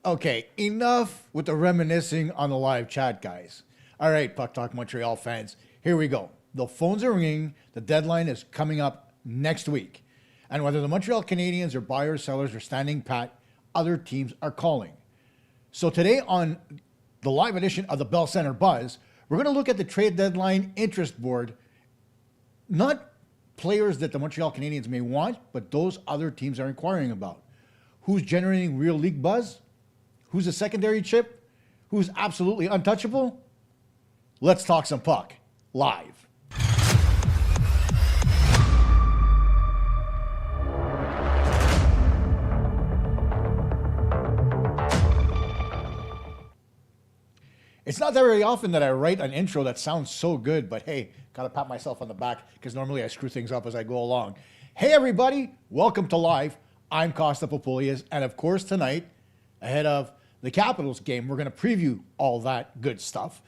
Okay, enough with the reminiscing on the live chat, guys. All right, PuckTalk Montreal fans, here we go. The phones are ringing. The deadline is coming up next week. And whether the Montreal Canadiens or buyers, sellers are standing pat, other teams are calling. So today on the live edition of the Bell Center Buzz, we're going to look at the trade deadline interest board. Not players that the Montreal Canadiens may want, but those other teams are inquiring about. Who's generating real league buzz? Who's a secondary chip? Who's absolutely untouchable? Let's talk some puck live. It's not very often that I write an intro that sounds so good, but hey, gotta pat myself on the back because normally I screw things up as I go along. Hey everybody, welcome to Live. I'm Costa Popolias, and of course tonight, ahead of the Capitals game, we're gonna preview all that good stuff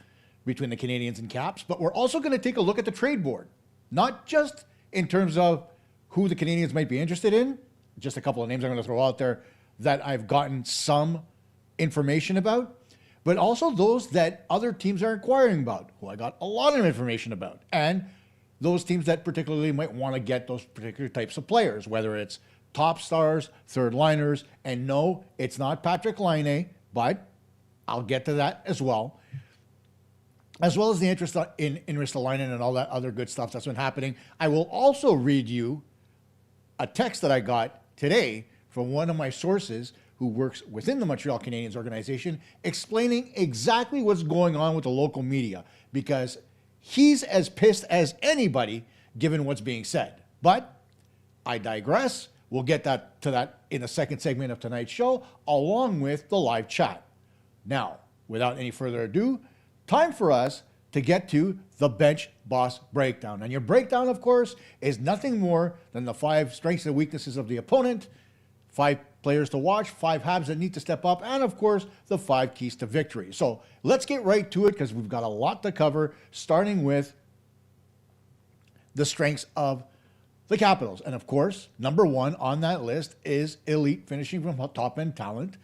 between the Canadiens and Caps, but we're also gonna take a look at the trade board. Not just in terms of who the Canadiens might be interested in, just a couple of names I'm gonna throw out there that I've gotten some information about, but also those that other teams are inquiring about, who I got a lot of information about, and those teams that particularly might want to get those particular types of players, whether it's top stars, third liners, and no, it's not Patrick Laine, but I'll get to that as well as the interest in Ristolainen and all that other good stuff that's been happening. I will also read you a text that I got today from one of my sources who works within the Montreal Canadiens organization, explaining exactly what's going on with the local media, because he's as pissed as anybody given what's being said. But I digress. We'll get to that in the second segment of tonight's show, along with the live chat. Now, without any further ado, time for us to get to the Bench Boss Breakdown. And your breakdown, of course, is nothing more than the 5 strengths and weaknesses of the opponent, 5 players to watch, 5 Habs that need to step up, and of course, the 5 keys to victory. So let's get right to it because we've got a lot to cover, starting with the strengths of the Capitals. And of course, number 1 on that list is elite finishing from top-end talent.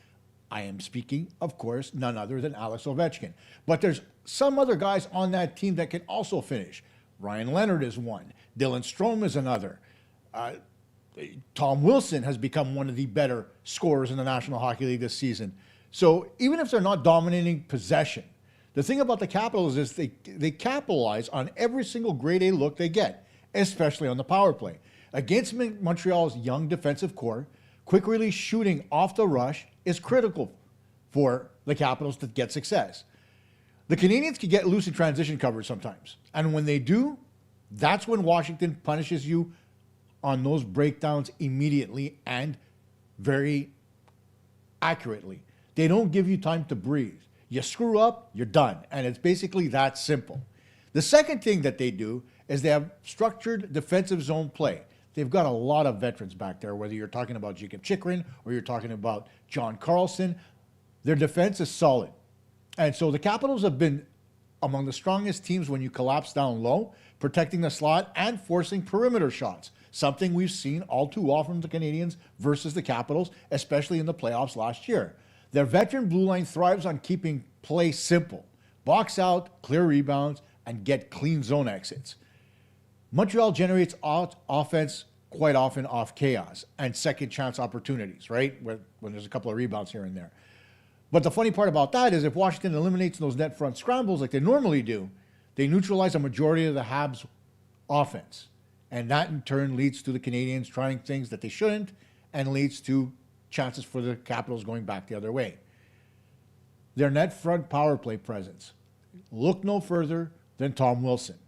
I am speaking, of course, none other than Alex Ovechkin. But there's some other guys on that team that can also finish. Ryan Leonard is one. Dylan Strome is another. Tom Wilson has become one of the better scorers in the National Hockey League this season. So even if they're not dominating possession, the thing about the Capitals is they capitalize on every single grade A look they get, especially on the power play. Against Montreal's young defensive core, quick release shooting off the rush is critical for the Capitals to get success. The Canadiens can get loose in transition coverage sometimes. And when they do, that's when Washington punishes you on those breakdowns immediately and very accurately. They don't give you time to breathe. You screw up, you're done. And it's basically that simple. The second thing that they do is they have structured defensive zone play. They've got a lot of veterans back there, whether you're talking about Jacob Chychrun or you're talking about John Carlson. Their defense is solid. And so the Capitals have been among the strongest teams when you collapse down low, protecting the slot and forcing perimeter shots. Something we've seen all too often from the Canadiens versus the Capitals, especially in the playoffs last year. Their veteran blue line thrives on keeping play simple. Box out, clear rebounds, and get clean zone exits. Montreal generates offense quite often off chaos and second chance opportunities, right? When there's a couple of rebounds here and there. But the funny part about that is if Washington eliminates those net front scrambles like they normally do, they neutralize a majority of the Habs' offense. And that in turn leads to the Canadiens trying things that they shouldn't and leads to chances for the Capitals going back the other way. Their net front power play presence. Look no further than Tom Wilson.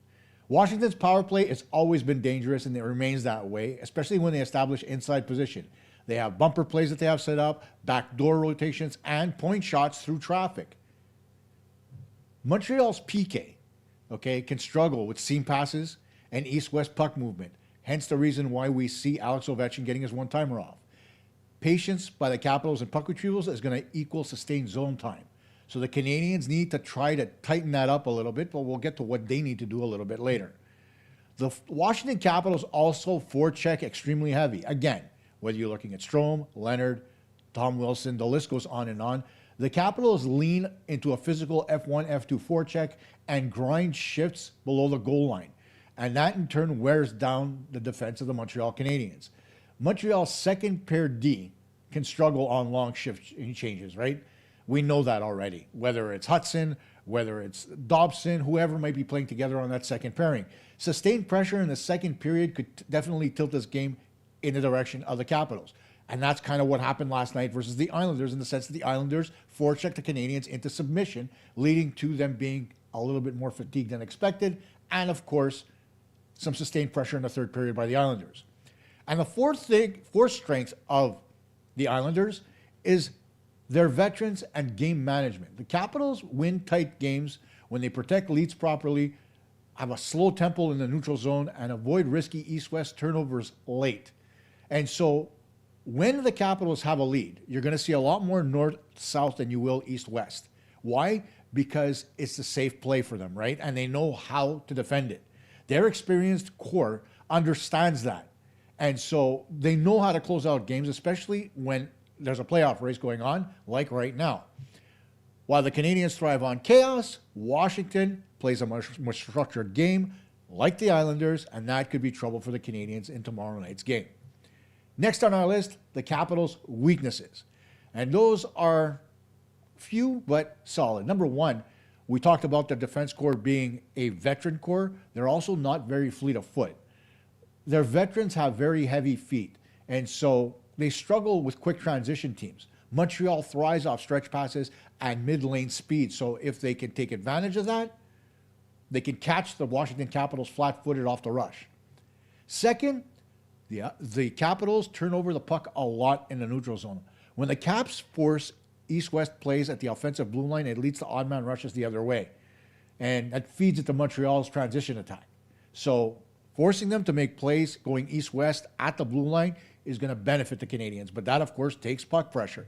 Washington's power play has always been dangerous and it remains that way, especially when they establish inside position. They have bumper plays that they have set up, backdoor rotations, and point shots through traffic. Montreal's PK, can struggle with seam passes and east-west puck movement, hence the reason why we see Alex Ovechkin getting his one-timer off. Patience by the Capitals and puck retrievals is going to equal sustained zone time. So the Canadiens need to try to tighten that up a little bit, but we'll get to what they need to do a little bit later. The Washington Capitals also forecheck extremely heavy. Again, whether you're looking at Strome, Leonard, Tom Wilson, the list goes on and on. The Capitals lean into a physical F1, F2 forecheck and grind shifts below the goal line. And that in turn wears down the defense of the Montreal Canadiens. Montreal's second pair D can struggle on long shift changes, right? We know that already, whether it's Hudson, whether it's Dobson, whoever might be playing together on that second pairing. Sustained pressure in the second period could definitely tilt this game in the direction of the Capitals. And that's kind of what happened last night versus the Islanders, in the sense that the Islanders forechecked the Canadiens into submission, leading to them being a little bit more fatigued than expected. And of course, some sustained pressure in the third period by the Islanders. And the fourth strength of the Islanders is their veterans and game management. The Capitals win tight games when they protect leads properly, have a slow tempo in the neutral zone, and avoid risky east-west turnovers late. And so when the Capitals have a lead, you're going to see a lot more north-south than you will east-west. Why? Because it's a safe play for them, right? And they know how to defend it. Their experienced core understands that. And so they know how to close out games, especially when there's a playoff race going on, like right now. While the Canadiens thrive on chaos, Washington plays a much more structured game, like the Islanders, and that could be trouble for the Canadiens in tomorrow night's game. Next on our list, the Capitals' weaknesses. And those are few but solid. Number one, we talked about the defense core being a veteran core. They're also not very fleet of foot. Their veterans have very heavy feet, and so they struggle with quick transition teams. Montreal thrives off stretch passes and mid-lane speed, so if they can take advantage of that, they can catch the Washington Capitals flat-footed off the rush. Second, the Capitals turn over the puck a lot in the neutral zone. When the Caps force east-west plays at the offensive blue line, it leads to odd-man rushes the other way, and that feeds into Montreal's transition attack. So forcing them to make plays going east-west at the blue line is going to benefit the Canadiens, but that, of course, takes puck pressure.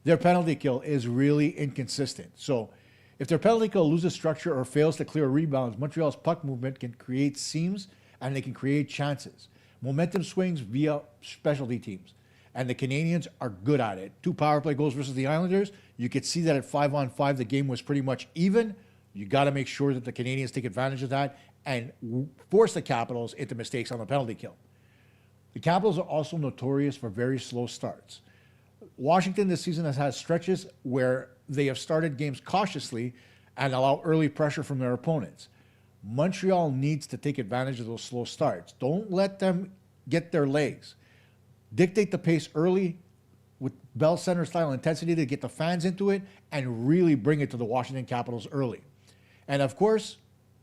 Their penalty kill is really inconsistent. So if their penalty kill loses structure or fails to clear rebounds, Montreal's puck movement can create seams and they can create chances. Momentum swings via specialty teams, and the Canadiens are good at it. 2 power play goals versus the Islanders. You could see that at 5-on-5, the game was pretty much even. You got to make sure that the Canadiens take advantage of that and force the Capitals into mistakes on the penalty kill. The Capitals are also notorious for very slow starts. Washington this season has had stretches where they have started games cautiously and allow early pressure from their opponents. Montreal needs to take advantage of those slow starts. Don't let them get their legs. Dictate the pace early with Bell Center style intensity to get the fans into it and really bring it to the Washington Capitals early. And of course,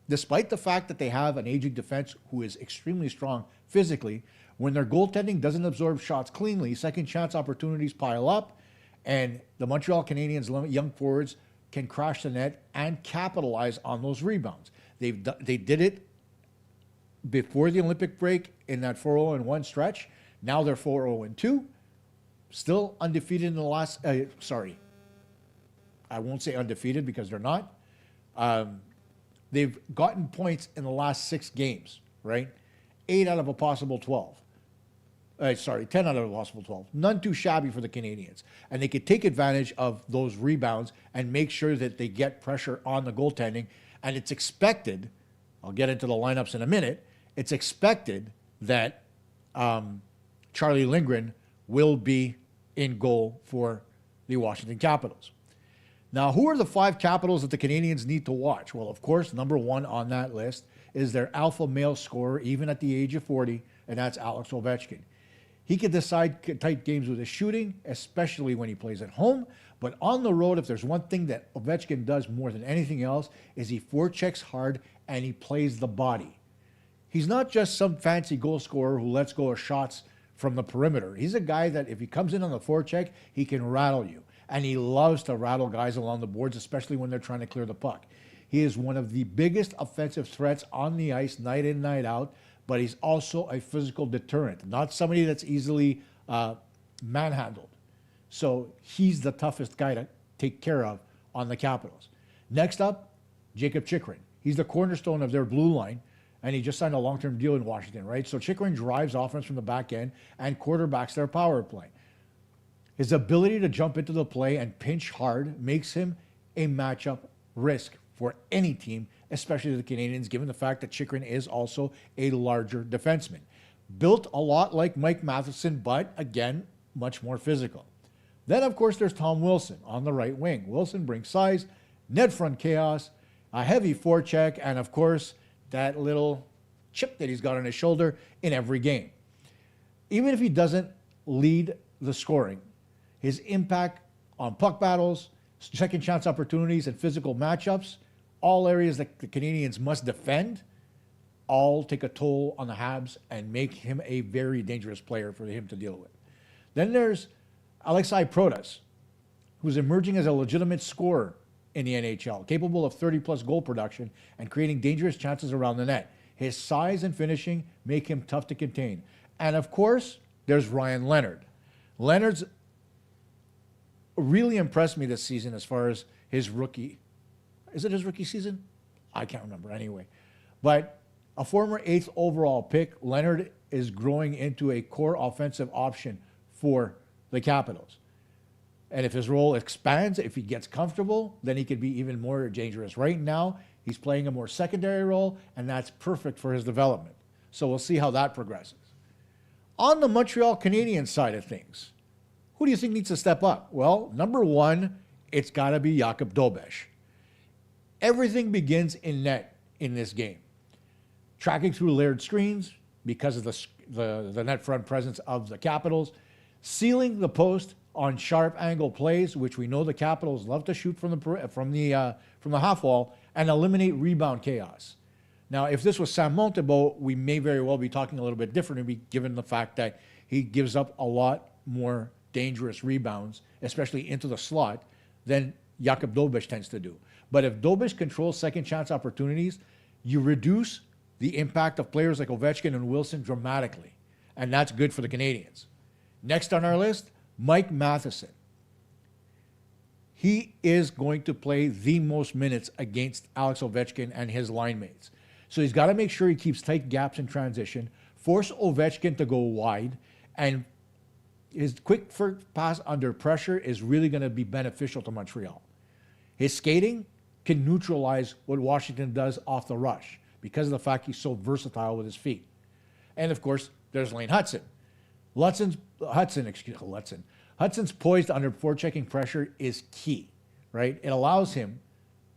despite the fact that they have an aging defense who is extremely strong physically, when their goaltending doesn't absorb shots cleanly, second chance opportunities pile up, and the Montreal Canadiens' young forwards can crash the net and capitalize on those rebounds. They did it before the Olympic break in that 4-0-1 stretch. Now they're 4-0-2, still undefeated in the last. Sorry, I won't say undefeated because they're not. They've gotten points in the last 6 games, right? 8 out of a possible 12. 10 out of a possible 12. None too shabby for the Canadiens. And they could take advantage of those rebounds and make sure that they get pressure on the goaltending. And it's expected, I'll get into the lineups in a minute, it's expected that Charlie Lindgren will be in goal for the Washington Capitals. Now, who are the 5 Capitals that the Canadiens need to watch? Well, of course, number 1 on that list is their alpha male scorer, even at the age of 40, and that's Alex Ovechkin. He can decide tight games with his shooting, especially when he plays at home. But on the road, if there's one thing that Ovechkin does more than anything else, is he forechecks hard and he plays the body. He's not just some fancy goal scorer who lets go of shots from the perimeter. He's a guy that if he comes in on the forecheck, he can rattle you. And he loves to rattle guys along the boards, especially when they're trying to clear the puck. He is one of the biggest offensive threats on the ice night in, night out, but he's also a physical deterrent, not somebody that's easily manhandled. So he's the toughest guy to take care of on the Capitals. Next up, Jacob Chychrun. He's the cornerstone of their blue line, and he just signed a long-term deal in Washington, right? So Chychrun drives offense from the back end and quarterbacks their power play. His ability to jump into the play and pinch hard makes him a matchup risk for any team, especially the Canadiens, given the fact that Chychrun is also a larger defenseman. Built a lot like Mike Matheson, but again, much more physical. Then, of course, there's Tom Wilson on the right wing. Wilson brings size, net front chaos, a heavy forecheck, and of course, that little chip that he's got on his shoulder in every game. Even if he doesn't lead the scoring, his impact on puck battles, second chance opportunities, and physical matchups, all areas that the Canadiens must defend, all take a toll on the Habs and make him a very dangerous player for him to deal with. Then there's Alexei Protas, who's emerging as a legitimate scorer in the NHL, capable of 30-plus goal production and creating dangerous chances around the net. His size and finishing make him tough to contain. And of course, there's Ryan Leonard. Leonard's really impressed me this season as far as his rookie. Is it his rookie season? I can't remember anyway. But a former 8th overall pick, Leonard is growing into a core offensive option for the Capitals. And if his role expands, if he gets comfortable, then he could be even more dangerous. Right now, he's playing a more secondary role, and that's perfect for his development. So we'll see how that progresses. On the Montreal Canadiens side of things, who do you think needs to step up? Well, number one, it's got to be Jakub Dobeš. Everything begins in net in this game. Tracking through layered screens because of the net front presence of the Capitals, sealing the post on sharp angle plays, which we know the Capitals love to shoot from the half wall, and eliminate rebound chaos. Now, if this was Sam Montembeault, we may very well be talking a little bit differently, given the fact that he gives up a lot more dangerous rebounds, especially into the slot, than Jakub Dobeš tends to do. But if Dobeš controls second chance opportunities, you reduce the impact of players like Ovechkin and Wilson dramatically, and that's good for the Canadiens. Next on our list, Mike Matheson. He is going to play the most minutes against Alex Ovechkin and his line mates. So he's got to make sure he keeps tight gaps in transition, force Ovechkin to go wide, and his quick first pass under pressure is really going to be beneficial to Montreal. His skating can neutralize what Washington does off the rush because of the fact he's so versatile with his feet. And of course, there's Lane Hudson. Hudson's poised under forechecking pressure is key, right? It allows him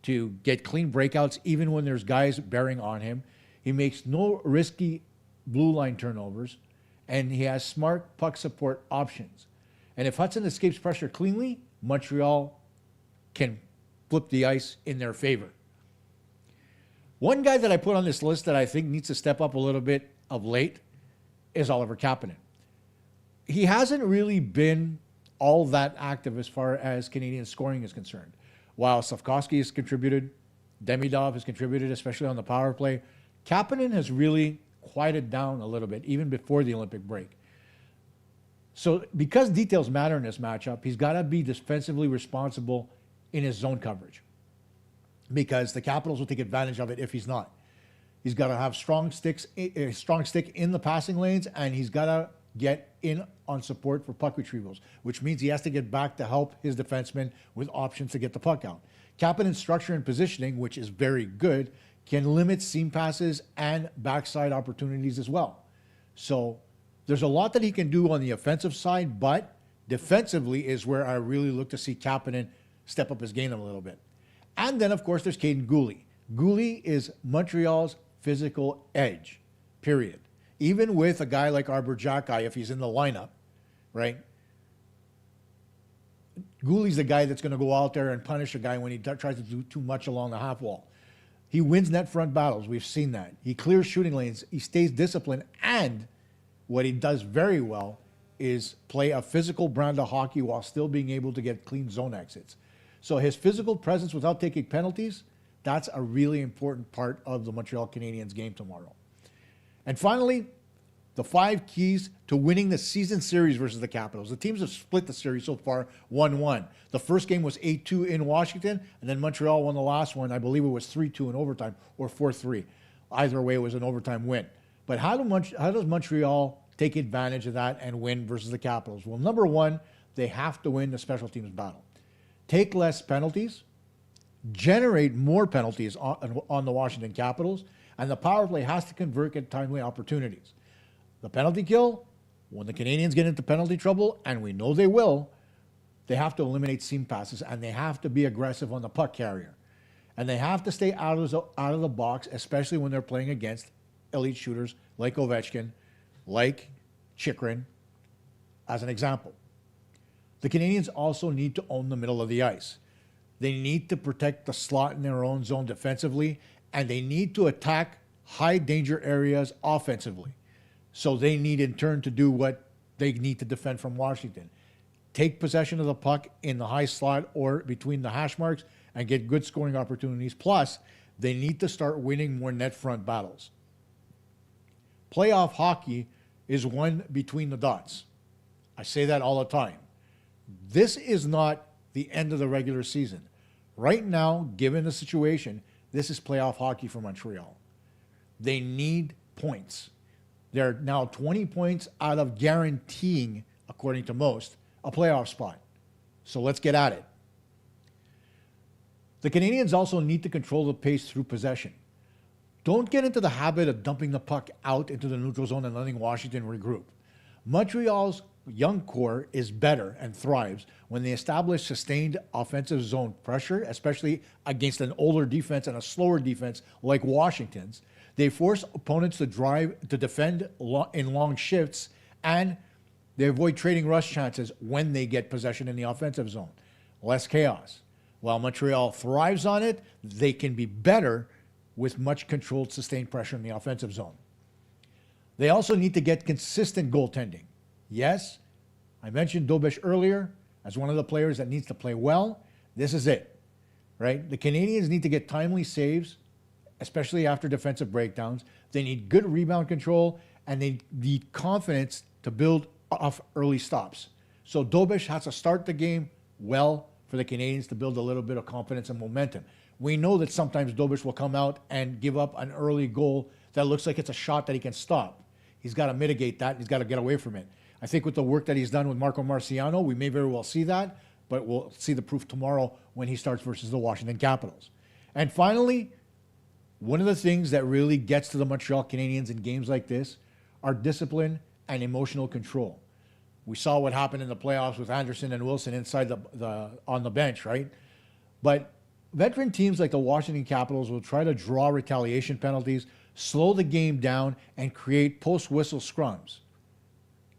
to get clean breakouts even when there's guys bearing on him. He makes no risky blue line turnovers, and he has smart puck support options. And if Hudson escapes pressure cleanly, Montreal can flip the ice in their favor. One guy that I put on this list that I think needs to step up a little bit of late is Oliver Kapanen. He hasn't really been all that active as far as Canadian scoring is concerned. While Slavkovsky has contributed, Demidov has contributed, especially on the power play, Kapanen has really quieted down a little bit, even before the Olympic break. So because details matter in this matchup, he's got to be defensively responsible in his zone coverage, because the Capitals will take advantage of it if he's not. He's got to have strong stick in the passing lanes, and he's got to get in on support for puck retrievals, which means he has to get back to help his defensemen with options to get the puck out. Kapanen's structure and positioning, which is very good, can limit seam passes and backside opportunities as well. So there's a lot that he can do on the offensive side, but defensively is where I really look to see Kapanen step up his game a little bit. And then, of course, there's Caden Gooley. Gooley is Montreal's physical edge, period. Even with a guy like Arbor Xhekaj, if he's in the lineup, right? Gooley's the guy that's going to go out there and punish a guy when he tries to do too much along the half wall. He wins net front battles. We've seen that. He clears shooting lanes. He stays disciplined. And what he does very well is play a physical brand of hockey while still being able to get clean zone exits. So his physical presence without taking penalties, that's a really important part of the Montreal Canadiens game tomorrow. And finally, the 5 keys to winning the season series versus the Capitals. The teams have split the series so far 1-1. The first game was 8-2 in Washington, and then Montreal won the last one. I believe it was 3-2 in overtime or 4-3. Either way, it was an overtime win. But how does Montreal take advantage of that and win versus the Capitals? Well, number one, they have to win the special teams battle. Take less penalties, generate more penalties on the Washington Capitals, and the power play has to convert at timely opportunities. The penalty kill, when the Canadiens get into penalty trouble, and we know they will, they have to eliminate seam passes, and they have to be aggressive on the puck carrier. And they have to stay out of the box, especially when they're playing against elite shooters like Ovechkin, like Chychrun, as an example. The Canadiens also need to own the middle of the ice. They need to protect the slot in their own zone defensively, and they need to attack high danger areas offensively. So they need in turn to do what they need to defend from Washington. Take possession of the puck in the high slot or between the hash marks and get good scoring opportunities. Plus, they need to start winning more net front battles. Playoff hockey is won between the dots. I say that all the time. This is not the end of the regular season. Right now, given the situation, this is playoff hockey for Montreal. They need points. They're now 20 points out of guaranteeing, according to most, a playoff spot. So let's get at it. The Canadiens also need to control the pace through possession. Don't get into the habit of dumping the puck out into the neutral zone and letting Washington regroup. Montreal's young core is better and thrives when they establish sustained offensive zone pressure, especially against an older defense and a slower defense like Washington's. They force opponents to defend in long shifts, and they avoid trading rush chances when they get possession in the offensive zone. Less chaos. While Montreal thrives on it, they can be better with much controlled, sustained pressure in the offensive zone. They also need to get consistent goaltending. Yes, I mentioned Dobish earlier as one of the players that needs to play well. This is it, right? The Canadiens need to get timely saves, especially after defensive breakdowns. They need good rebound control, and they need confidence to build off early stops. So Dobish has to start the game well for the Canadiens to build a little bit of confidence and momentum. We know that sometimes Dobish will come out and give up an early goal that looks like it's a shot that he can stop. He's got to mitigate that. He's got to get away from it. I think with the work that he's done with Marco Marciano, we may very well see that, but we'll see the proof tomorrow when he starts versus the Washington Capitals. And finally, one of the things that really gets to the Montreal Canadiens in games like this are discipline and emotional control. We saw what happened in the playoffs with Anderson and Wilson inside on the bench, right? But veteran teams like the Washington Capitals will try to draw retaliation penalties, slow the game down, and create post-whistle scrums.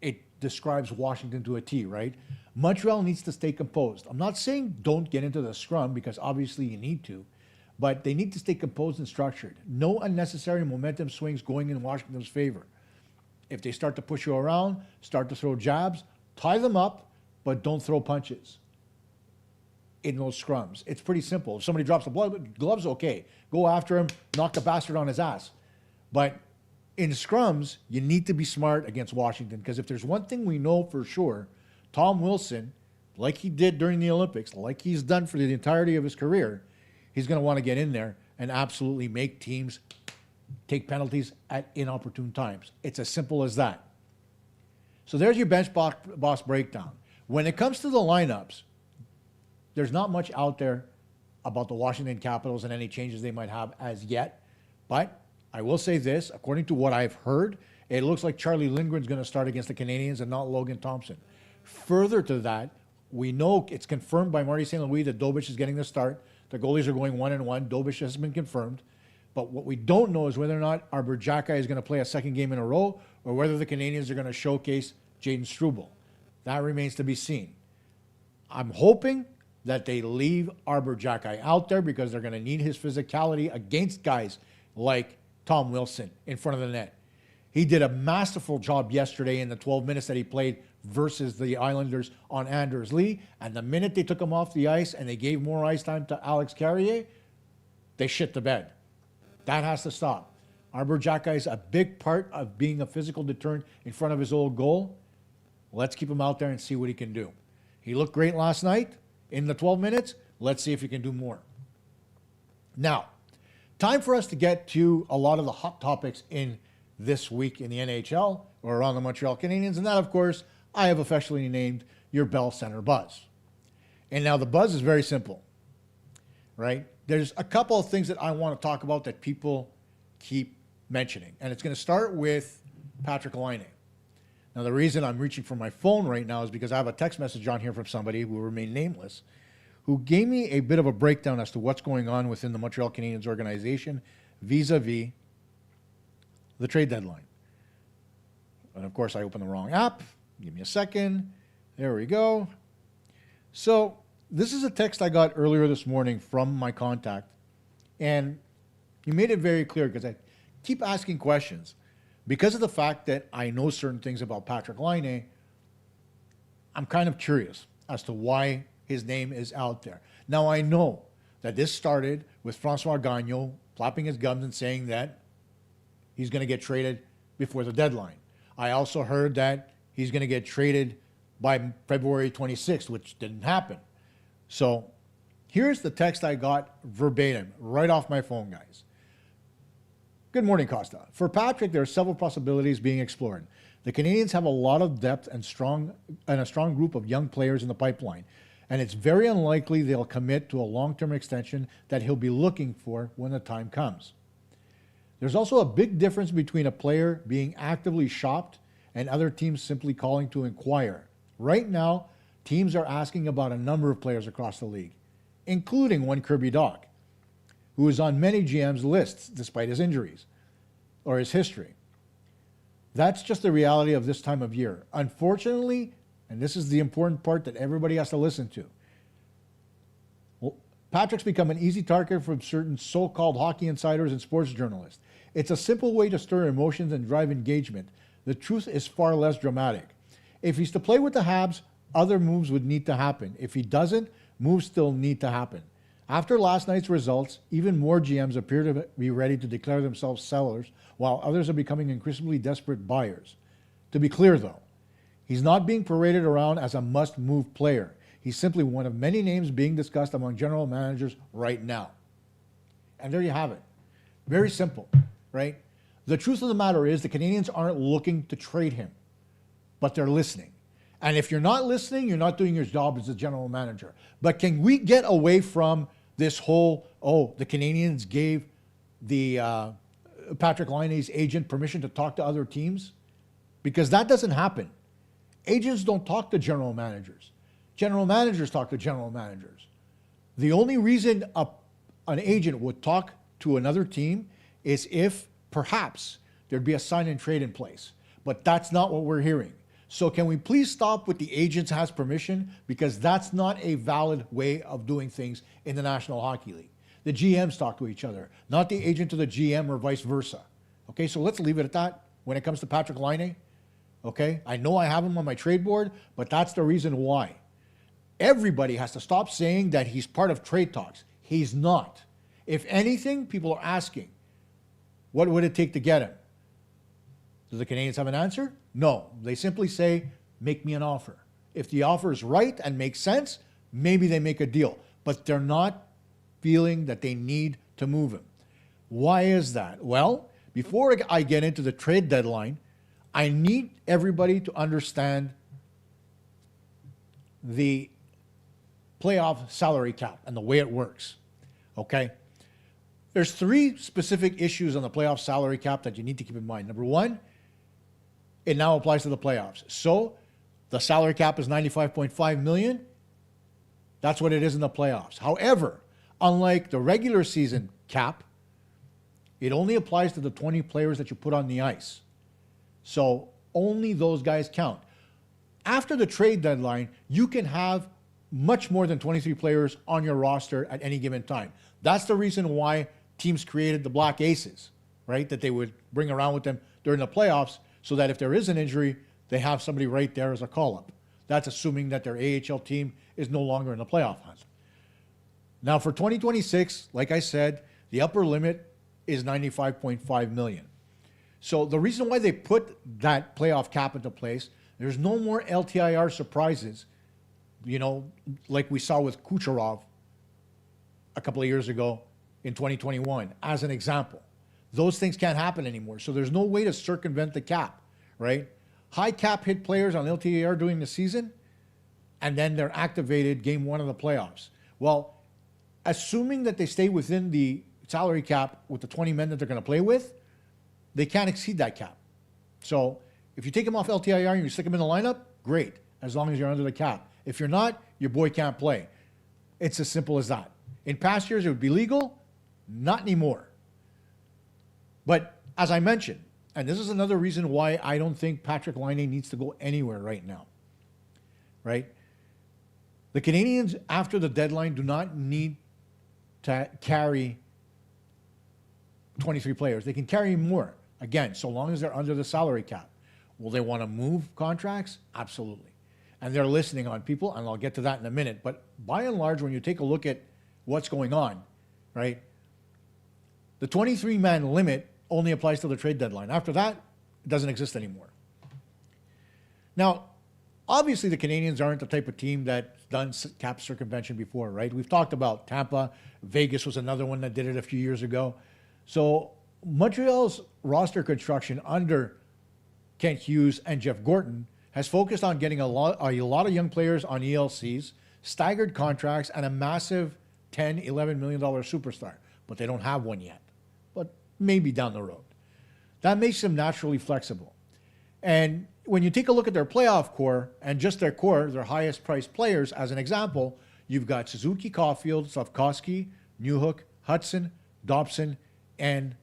It describes Washington to a T, right? Montreal needs to stay composed. I'm not saying don't get into the scrum, because obviously you need to, but they need to stay composed and structured. No unnecessary momentum swings going in Washington's favor. If they start to push you around, start to throw jabs, tie them up, but don't throw punches in those scrums. It's pretty simple. If somebody drops the gloves, okay. Go after him, knock the bastard on his ass. But in scrums, you need to be smart against Washington, because if there's one thing we know for sure, Tom Wilson, like he did during the Olympics, like he's done for the entirety of his career, he's going to want to get in there and absolutely make teams take penalties at inopportune times. It's as simple as that. So there's your bench boss breakdown. When it comes to the lineups, there's not much out there about the Washington Capitals and any changes they might have as yet. But I will say this, according to what I've heard, it looks like Charlie Lindgren's going to start against the Canadiens and not Logan Thompson. Further to that, we know it's confirmed by Marty St. Louis that Dobish is getting the start. The goalies are going 1-1. Dobish has been confirmed. But what we don't know is whether or not Arbor Xhekaj is going to play a second game in a row, or whether the Canadiens are going to showcase Jaden Struble. That remains to be seen. I'm hoping that they leave Arbor Xhekaj out there, because they're going to need his physicality against guys like Tom Wilson in front of the net. He did a masterful job yesterday in the 12 minutes that he played versus the Islanders on Anders Lee. And the minute they took him off the ice and they gave more ice time to Alex Carrier, they shit the bed. That has to stop. Arbor Xhekaj is a big part of being a physical deterrent in front of his old goal. Let's keep him out there and see what he can do. He looked great last night in the 12 minutes. Let's see if he can do more. Now, time for us to get to a lot of the hot topics in this week in the NHL or around the Montreal Canadiens. And that, of course, I have officially named your Bell Center buzz. And now the buzz is very simple, right? There's a couple of things that I want to talk about that people keep mentioning. And it's going to start with Patrik Laine. Now, the reason I'm reaching for my phone right now is because I have a text message on here from somebody who will remain nameless, who gave me a bit of a breakdown as to what's going on within the Montreal Canadiens organization vis-a-vis the trade deadline. And of course, I opened the wrong app. Give me a second. There we go. So this is a text I got earlier this morning from my contact. And he made it very clear because I keep asking questions. Because of the fact that I know certain things about Patrik Laine, I'm kind of curious as to why his name is out there. Now, I know that this started with Francois Gagnon flapping his gums and saying that he's going to get traded before the deadline. I also heard that he's going to get traded by February 26th, which didn't happen. So here's the text I got verbatim right off my phone, guys. Good morning, Costa. For Patrik, there are several possibilities being explored. The Canadiens have a lot of depth and a strong group of young players in the pipeline, and it's very unlikely they'll commit to a long-term extension that he'll be looking for when the time comes. There's also a big difference between a player being actively shopped and other teams simply calling to inquire. Right now, teams are asking about a number of players across the league, including one Kirby Dach, who is on many GM's lists despite his injuries or his history. That's just the reality of this time of year. Unfortunately, and this is the important part that everybody has to listen to, Patrik's become an easy target from certain so-called hockey insiders and sports journalists. It's a simple way to stir emotions and drive engagement. The truth is far less dramatic. If he's to play with the Habs, other moves would need to happen. If he doesn't, moves still need to happen. After last night's results, even more GMs appear to be ready to declare themselves sellers, while others are becoming increasingly desperate buyers. To be clear, though, he's not being paraded around as a must-move player. He's simply one of many names being discussed among general managers right now. And there you have it. Very simple, right? The truth of the matter is the Canadiens aren't looking to trade him, but they're listening. And if you're not listening, you're not doing your job as a general manager. But can we get away from this whole, the Canadiens gave the Patrik Laine's agent permission to talk to other teams? Because that doesn't happen. Agents don't talk to general managers. General managers talk to general managers. The only reason an agent would talk to another team is if perhaps there'd be a sign and trade in place. But that's not what we're hearing. So can we please stop with the agents has permission? Because that's not a valid way of doing things in the National Hockey League. The GMs talk to each other, not the agent to the GM or vice versa. Okay, so let's leave it at that when it comes to Patrik Laine. Okay, I know I have him on my trade board, but that's the reason why. Everybody has to stop saying that he's part of trade talks. He's not. If anything, people are asking, what would it take to get him? Do the Canadiens have an answer? No. They simply say, make me an offer. If the offer is right and makes sense, maybe they make a deal. But they're not feeling that they need to move him. Why is that? Well, before I get into the trade deadline, I need everybody to understand the playoff salary cap and the way it works. Okay? There's three specific issues on the playoff salary cap that you need to keep in mind. Number one, it now applies to the playoffs. So the salary cap is $95.5 million. That's what it is in the playoffs. However, unlike the regular season cap, it only applies to the 20 players that you put on the ice. So only those guys count. After the trade deadline, you can have much more than 23 players on your roster at any given time. That's the reason why teams created the Black Aces, right? That they would bring around with them during the playoffs so that if there is an injury, they have somebody right there as a call-up. That's assuming that their AHL team is no longer in the playoff hunt. Now for 2026, like I said, the upper limit is $95.5 million. So the reason why they put that playoff cap into place, there's no more LTIR surprises, you know, like we saw with Kucherov a couple of years ago in 2021, as an example. Those things can't happen anymore. So there's no way to circumvent the cap, right? High cap hit players on LTIR during the season, and then they're activated game one of the playoffs. Well, assuming that they stay within the salary cap with the 20 men that they're going to play with, they can't exceed that cap. So if you take him off LTIR and you stick him in the lineup, great, as long as you're under the cap. If you're not, your boy can't play. It's as simple as that. In past years, it would be legal, not anymore. But as I mentioned, and this is another reason why I don't think Patrik Laine needs to go anywhere right now, right? The Canadiens, after the deadline, do not need to carry 23 players. They can carry more, again, so long as they're under the salary cap. Will they want to move contracts? Absolutely. And they're listening on people, and I'll get to that in a minute. But by and large, when you take a look at what's going on, right, the 23-man limit only applies to the trade deadline. After that, it doesn't exist anymore. Now, obviously, the Canadiens aren't the type of team that's done cap circumvention before, right? We've talked about Tampa. Vegas was another one that did it a few years ago. So Montreal's roster construction under Kent Hughes and Jeff Gorton has focused on getting a lot of young players on ELCs, staggered contracts, and a massive $10, $11 million superstar. But they don't have one yet. But maybe down the road. That makes them naturally flexible. And when you take a look at their playoff core, and just their core, their highest priced players, as an example, you've got Suzuki, Caulfield, Slafkovsky, Newhook, Hudson, Dobson, and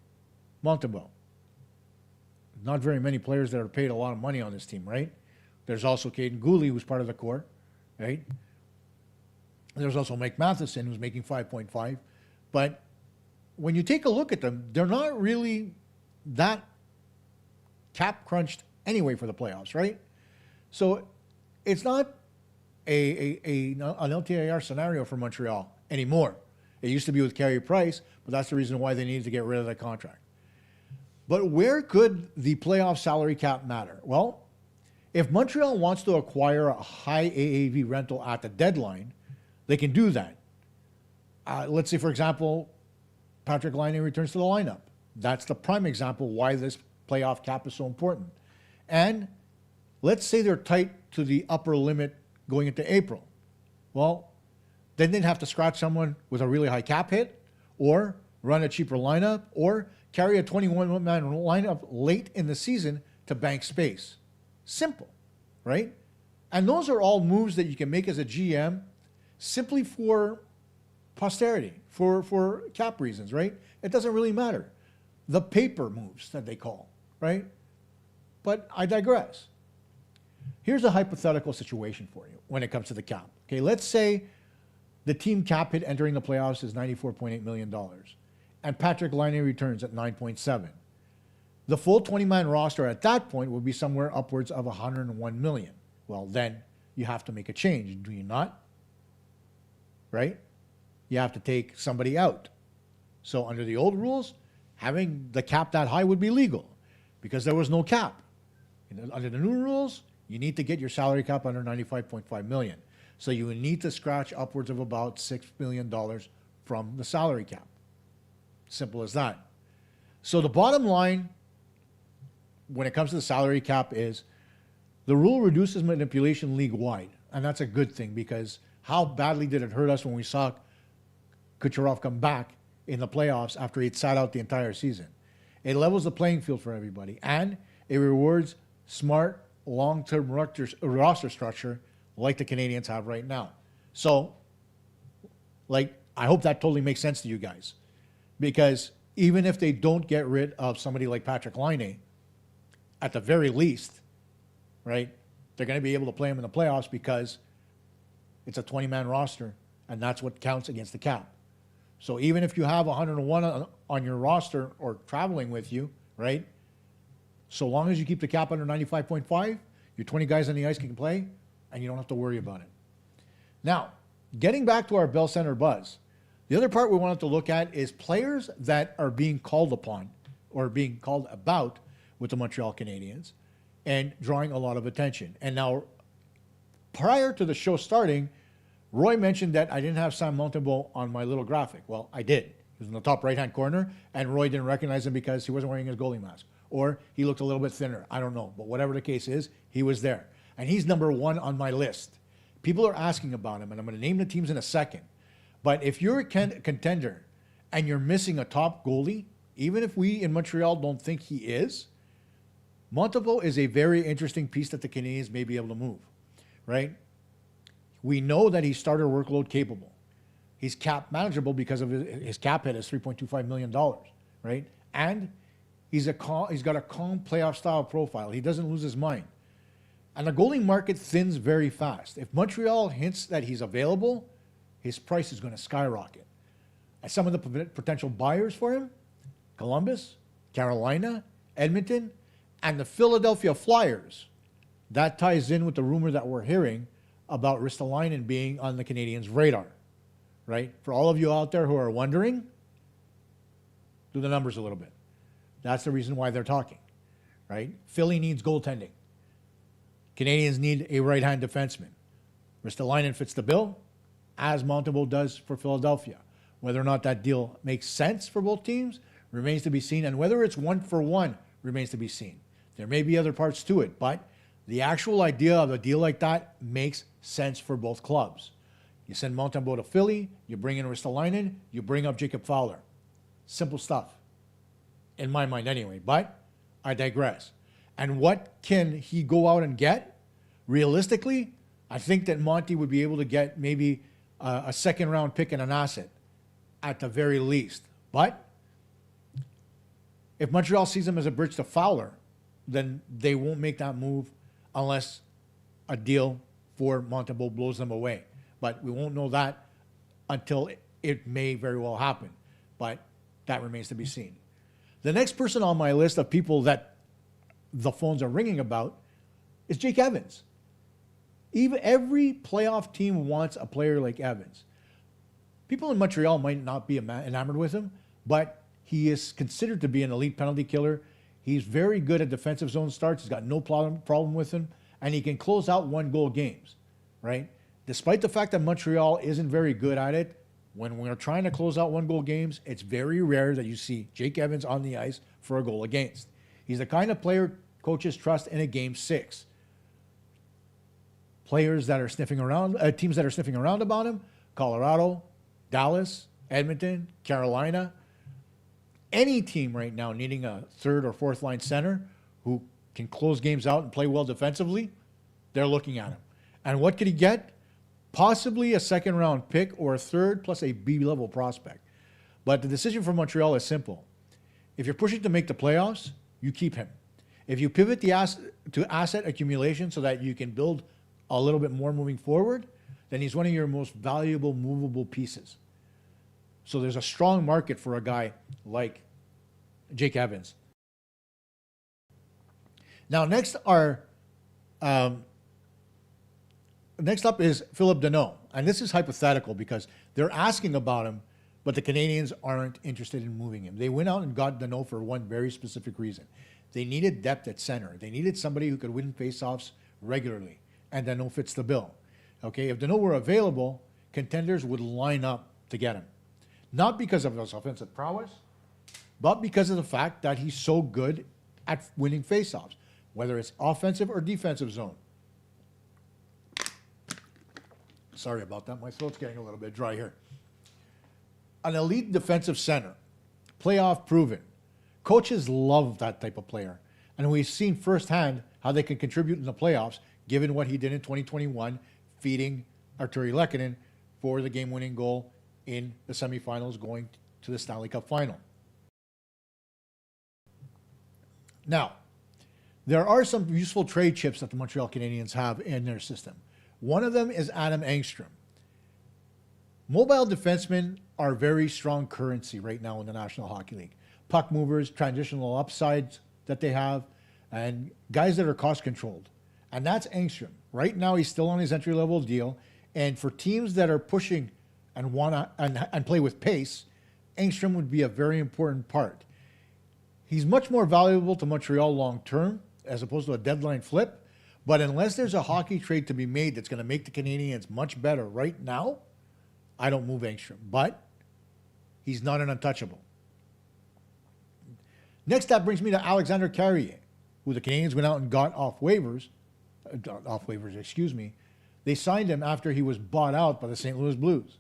Montembeault. Not very many players that are paid a lot of money on this team, right? There's also Caden Gooley, who's part of the core, right? There's also Mike Matheson, who's making 5.5. But when you take a look at them, they're not really that cap crunched anyway for the playoffs, right? So it's not an LTIR scenario for Montreal anymore. It used to be with Carey Price, but that's the reason why they needed to get rid of that contract. But where could the playoff salary cap matter? Well, if Montreal wants to acquire a high AAV rental at the deadline, they can do that. Let's say, for example, Patrik Laine returns to the lineup. That's the prime example why this playoff cap is so important. And let's say they're tight to the upper limit going into April. Well, then they'd have to scratch someone with a really high cap hit, or run a cheaper lineup, or carry a 21-man lineup late in the season to bank space. Simple, right? And those are all moves that you can make as a GM simply for posterity, for cap reasons, right? It doesn't really matter. The paper moves that they call, right? But I digress. Here's a hypothetical situation for you when it comes to the cap. Okay, let's say the team cap hit entering the playoffs is $94.8 million, and Patrik Laine returns at 9.7. The full 20-man roster at that point would be somewhere upwards of $101 million. Well, then you have to make a change, do you not? Right? You have to take somebody out. So under the old rules, having the cap that high would be legal because there was no cap. Under the new rules, you need to get your salary cap under $95.5 million. So you would need to scratch upwards of about $6 million from the salary cap. Simple as that. So the bottom line when it comes to the salary cap is the rule reduces manipulation league-wide. And that's a good thing because how badly did it hurt us when we saw Kucherov come back in the playoffs after he'd sat out the entire season? It levels the playing field for everybody. And it rewards smart, long-term roster structure like the Canadiens have right now. So, I hope that totally makes sense to you guys. Because even if they don't get rid of somebody like Patrik Laine, at the very least, right, they're going to be able to play him in the playoffs because it's a 20-man roster, and that's what counts against the cap. So even if you have 101 on your roster or traveling with you, right, so long as you keep the cap under 95.5, your 20 guys on the ice can play, and you don't have to worry about it. Now, getting back to our Bell Center buzz, the other part we wanted to look at is players that are being called upon or being called about with the Montreal Canadiens and drawing a lot of attention. And now, prior to the show starting, Roy mentioned that I didn't have Sam Montembeault on my little graphic. Well, I did. He was in the top right-hand corner, and Roy didn't recognize him because he wasn't wearing his goalie mask. Or he looked a little bit thinner. I don't know. But whatever the case is, he was there. And he's number one on my list People are asking about him, and I'm going to name the teams in a second. But if you're a contender and you're missing a top goalie, even if we in Montreal don't think he is, Montembeault is a very interesting piece that the Canadiens may be able to move, right? We know that he's starter workload capable. He's cap manageable because of his cap hit is $3.25 million, right? And he's got a calm playoff style profile. He doesn't lose his mind. And the goalie market thins very fast. If Montreal hints that he's available, his price is going to skyrocket. And some of the potential buyers for him, Columbus, Carolina, Edmonton, and the Philadelphia Flyers. That ties in with the rumor that we're hearing about Ristolainen being on the Canadiens' radar, right? For all of you out there who are wondering, do the numbers a little bit. That's the reason why they're talking, right? Philly needs goaltending. Canadiens need a right-hand defenseman. Ristolainen fits the bill, as Montembeault does for Philadelphia. Whether or not that deal makes sense for both teams remains to be seen, and whether it's 1-for-1 remains to be seen. There may be other parts to it, but the actual idea of a deal like that makes sense for both clubs. You send Montembeault to Philly, you bring in Ristolainen, you bring up Jacob Fowler. Simple stuff, in my mind anyway, but I digress. And what can he go out and get? Realistically, I think that Monty would be able to get maybe a second-round pick and an asset at the very least. But if Montreal sees him as a bridge to Fowler, then they won't make that move unless a deal for Montembeault blows them away. But we won't know that until it may very well happen. But that remains to be seen. The next person on my list of people that the phones are ringing about is Jake Evans. Every playoff team wants a player like Evans. People in Montreal might not be enamored with him, but he is considered to be an elite penalty killer. He's very good at defensive zone starts. He's got no problem with him, and he can close out one-goal games, right? Despite the fact that Montreal isn't very good at it, when we're trying to close out one-goal games, it's very rare that you see Jake Evans on the ice for a goal against. He's the kind of player coaches trust in a game 6. Players that are sniffing around, teams that are sniffing around about him, Colorado, Dallas, Edmonton, Carolina, any team right now needing a third or fourth line center who can close games out and play well defensively, they're looking at him. And what could he get? Possibly a second-round pick or a third plus a B-level prospect. But the decision for Montreal is simple. If you're pushing to make the playoffs, you keep him. If you pivot to asset accumulation so that you can build a little bit more moving forward, then he's one of your most valuable movable pieces. So there's a strong market for a guy like Jake Evans. Now, next up is Philip Deneau. And this is hypothetical because they're asking about him, but the Canadiens aren't interested in moving him. They went out and got Deneau for one very specific reason. They needed depth at center. They needed somebody who could win faceoffs regularly, and Deneau fits the bill. Okay, if Deneau were available, contenders would line up to get him. Not because of his offensive prowess, but because of the fact that he's so good at winning faceoffs, whether it's offensive or defensive zone. Sorry about that. My throat's getting a little bit dry here. An elite defensive center, playoff proven. Coaches love that type of player. And we've seen firsthand how they can contribute in the playoffs, given what he did in 2021, feeding Arturi Lehkonen for the game-winning goal in the semifinals going to the Stanley Cup final. Now, there are some useful trade chips that the Montreal Canadiens have in their system. One of them is Adam Engstrom. Mobile defensemen are very strong currency right now in the National Hockey League. Puck movers, transitional upsides that they have, and guys that are cost-controlled. And that's Engstrom. Right now, he's still on his entry-level deal. And for teams that are pushing and want to play with pace, Engstrom would be a very important part. He's much more valuable to Montreal long-term as opposed to a deadline flip. But unless there's a hockey trade to be made that's going to make the Canadiens much better right now, I don't move Engstrom. But he's not an untouchable. Next, that brings me to Alexander Carrier, who the Canadiens went out and got off waivers, They signed him after he was bought out by the St. Louis Blues.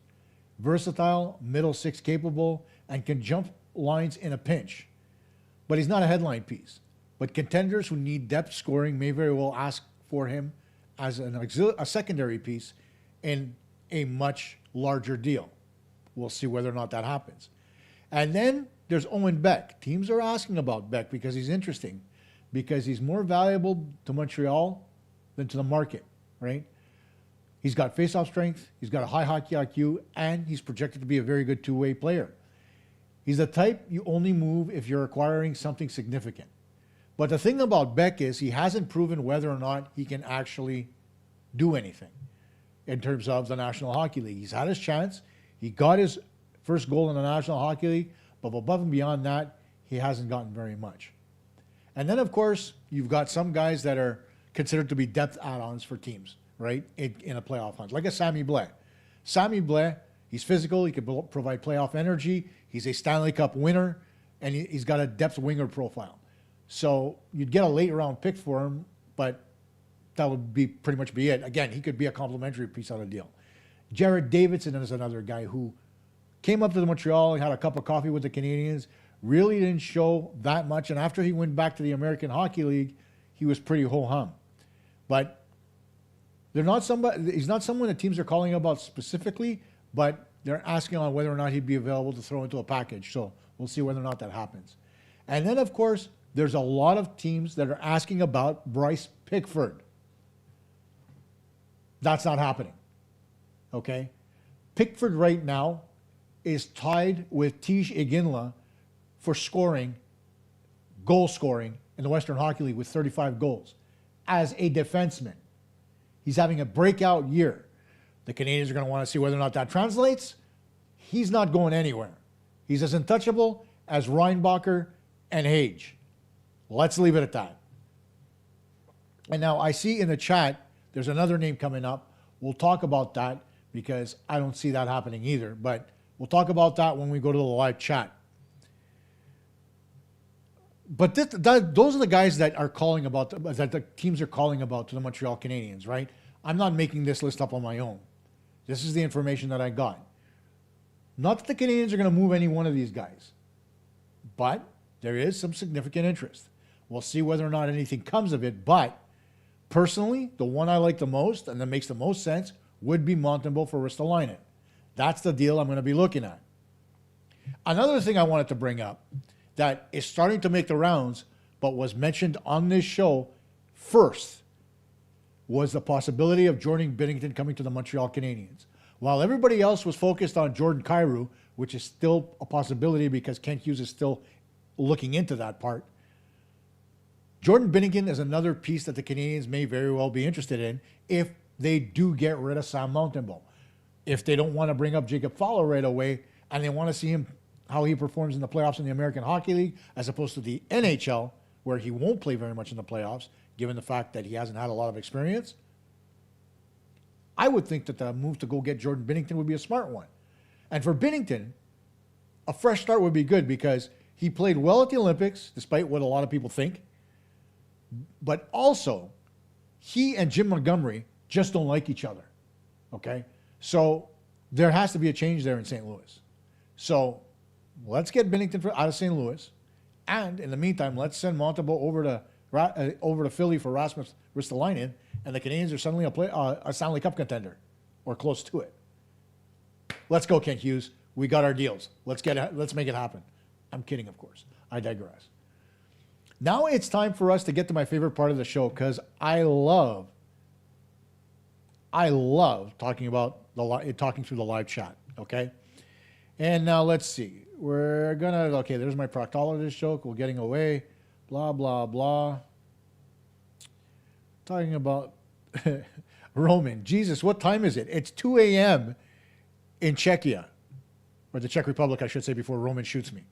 Versatile, middle six capable, and can jump lines in a pinch. But he's not a headline piece. But contenders who need depth scoring may very well ask for him as a secondary piece in a much larger deal. We'll see whether or not that happens. And then there's Owen Beck. Teams are asking about Beck because he's interesting, because he's more valuable to Montreal than to the market, right? He's got face-off strength, he's got a high hockey IQ, and he's projected to be a very good two-way player. He's the type you only move if you're acquiring something significant. But the thing about Beck is he hasn't proven whether or not he can actually do anything in terms of the National Hockey League. He's had his chance. He got his first goal in the National Hockey League, but above and beyond that, he hasn't gotten very much. And then, of course, you've got some guys that are considered to be depth add-ons for teams, right, in a playoff hunt, like a Sammy Blais. Sammy Blais, he's physical, he can provide playoff energy, he's a Stanley Cup winner, and he's got a depth winger profile. So you'd get a late round pick for him, but that would be pretty much be it. Again, he could be a complimentary piece on a deal. Jared Davidson is another guy who came up to the Montreal and had a cup of coffee with the Canadiens, really didn't show that much, and after he went back to the American Hockey League, he was pretty ho-hum. But he's not someone that teams are calling about specifically, but they're asking on whether or not he'd be available to throw into a package. So we'll see whether or not that happens. And then, of course, there's a lot of teams that are asking about Bryce Pickford. That's not happening. Okay? Pickford right now is tied with Tish Iginla for goal scoring in the Western Hockey League with 35 goals as a defenseman. He's having a breakout year. The Canadiens are going to want to see whether or not that translates. He's not going anywhere. He's as untouchable as Reinbacher and Hage. Let's leave it at that. And now I see in the chat, there's another name coming up. We'll talk about that because I don't see that happening either. But we'll talk about that when we go to the live chat. But those are the guys that are calling about, that the teams are calling about to the Montreal Canadiens, right? I'm not making this list up on my own. This is the information that I got. Not that the Canadiens are going to move any one of these guys, but there is some significant interest. We'll see whether or not anything comes of it, but personally, the one I like the most and that makes the most sense would be Montembeault for Ristolainen. That's the deal I'm going to be looking at. Another thing I wanted to bring up that is starting to make the rounds, but was mentioned on this show first, was the possibility of Jordan Binnington coming to the Montreal Canadiens. While everybody else was focused on Jordan Kyrou, which is still a possibility because Kent Hughes is still looking into that part, Jordan Binnington is another piece that the Canadiens may very well be interested in if they do get rid of Sam Montembeault. If they don't want to bring up Jacob Fowler right away and they want to see him how he performs in the playoffs in the American Hockey League as opposed to the NHL, where he won't play very much in the playoffs, given the fact that he hasn't had a lot of experience, I would think that the move to go get Jordan Binnington would be a smart one. And for Binnington, a fresh start would be good because he played well at the Olympics, despite what a lot of people think. But also, he and Jim Montgomery just don't like each other. Okay? So there has to be a change there in St. Louis. So let's get Binnington out of St. Louis. And in the meantime, let's send Montembeault over to Philly for Rasmus Ristolainen, and the Canadiens are suddenly a Stanley Cup contender, or close to it. Let's go, Kent Hughes. We got our deals. Let's make it happen. I'm kidding, of course. I digress. Now it's time for us to get to my favorite part of the show because I love talking through the live chat. Okay, and now let's see. There's my proctologist joke. We're getting away. Blah, blah, blah. Talking about Roman. Jesus, what time is it? It's 2 a.m. in Czechia. Or the Czech Republic, I should say, before Roman shoots me.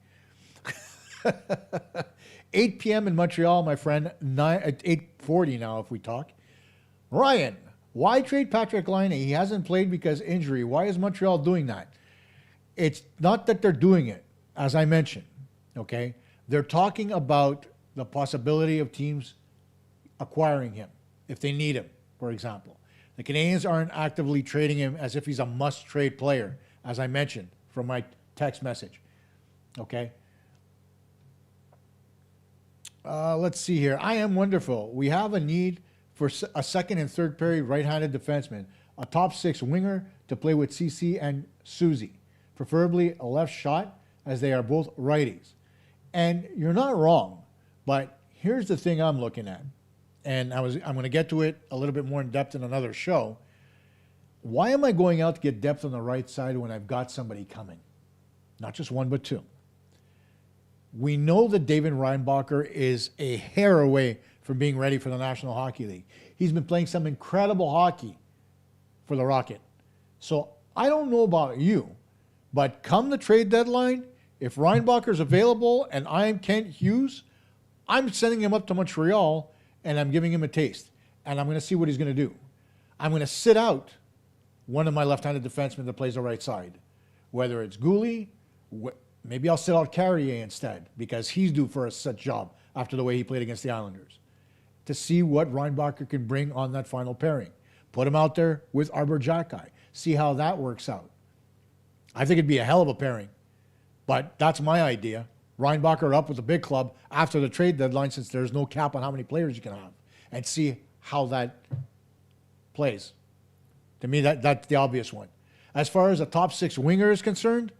8 p.m. in Montreal, my friend. 8:40 now if we talk. Ryan, why trade Patrick Laine? He hasn't played because injury. Why is Montreal doing that? It's not that they're doing it, as I mentioned, okay? They're talking about the possibility of teams acquiring him if they need him, for example. The Canadiens aren't actively trading him as if he's a must-trade player, as I mentioned from my text message. Okay? Let's see here. I am wonderful. We have a need for a second and third pair right-handed defenseman, a top six winger to play with CC and Susie, preferably a left shot as they are both righties. And you're not wrong, but here's the thing I'm looking at. And I'm going to get to it a little bit more in depth in another show. Why am I going out to get depth on the right side when I've got somebody coming? Not just one, but two. We know that David Reinbacher is a hair away from being ready for the National Hockey League. He's been playing some incredible hockey for the Rocket. So I don't know about you, but come the trade deadline, if Reinbacher's available and I am Kent Hughes, I'm sending him up to Montreal and I'm giving him a taste. And I'm going to see what he's going to do. I'm going to sit out one of my left-handed defensemen that plays the right side. Whether it's Goulet, maybe I'll sit out Carrier instead because he's due for a set job after the way he played against the Islanders. To see what Reinbacher can bring on that final pairing. Put him out there with Arbor Jacki. See how that works out. I think it'd be a hell of a pairing. But that's my idea. Reinbacher up with the big club after the trade deadline since there's no cap on how many players you can have. And see how that plays. To me, that's the obvious one. As far as a top six winger is concerned,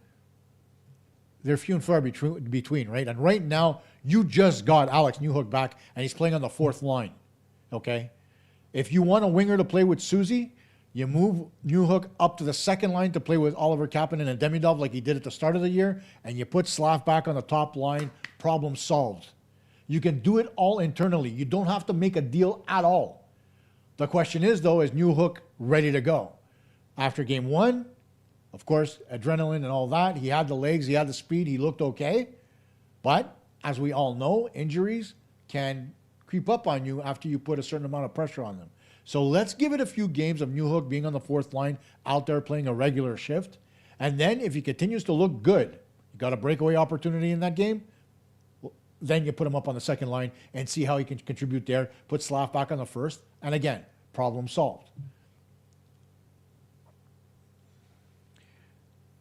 they're few and far between, right? And right now, you just got Alex Newhook back, and he's playing on the fourth line, okay? If you want a winger to play with Susie, you move Newhook up to the second line to play with Oliver Kapanen and Demidov like he did at the start of the year, and you put Slav back on the top line, problem solved. You can do it all internally. You don't have to make a deal at all. The question is, though, is Newhook ready to go? After game one, of course, adrenaline and all that. He had the legs, he had the speed, he looked okay. But as we all know, injuries can creep up on you after you put a certain amount of pressure on them. So let's give it a few games of Newhook being on the fourth line, out there playing a regular shift. And then if he continues to look good, you got a breakaway opportunity in that game, then you put him up on the second line and see how he can contribute there. Put Slav back on the first. And again, problem solved.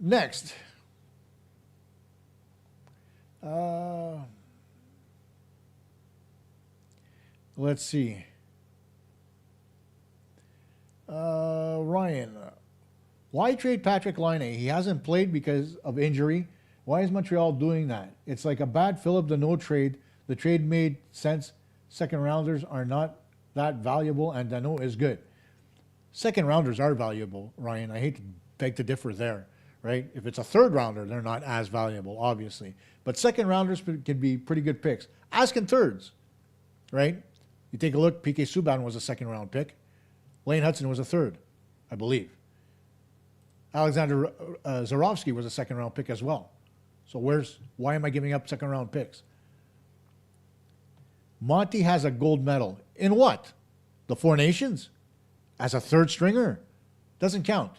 Next. Let's see. Ryan, why trade Patrick Laine? He hasn't played because of injury. Why is Montreal doing that? It's like a bad Philip Deneau trade. The trade made sense. Second rounders are not that valuable, and Deneau is good. Second rounders are valuable, Ryan. I hate to beg to differ there, right? If it's a third rounder, they're not as valuable, obviously. But second rounders can be pretty good picks. As can thirds, right? You take a look, PK Subban was a second round pick. Lane Hudson was a third, I believe. Alexander Zarovsky was a second round pick as well. So why am I giving up second round picks? Monty has a gold medal. In what? The Four Nations? As a third stringer? Doesn't count.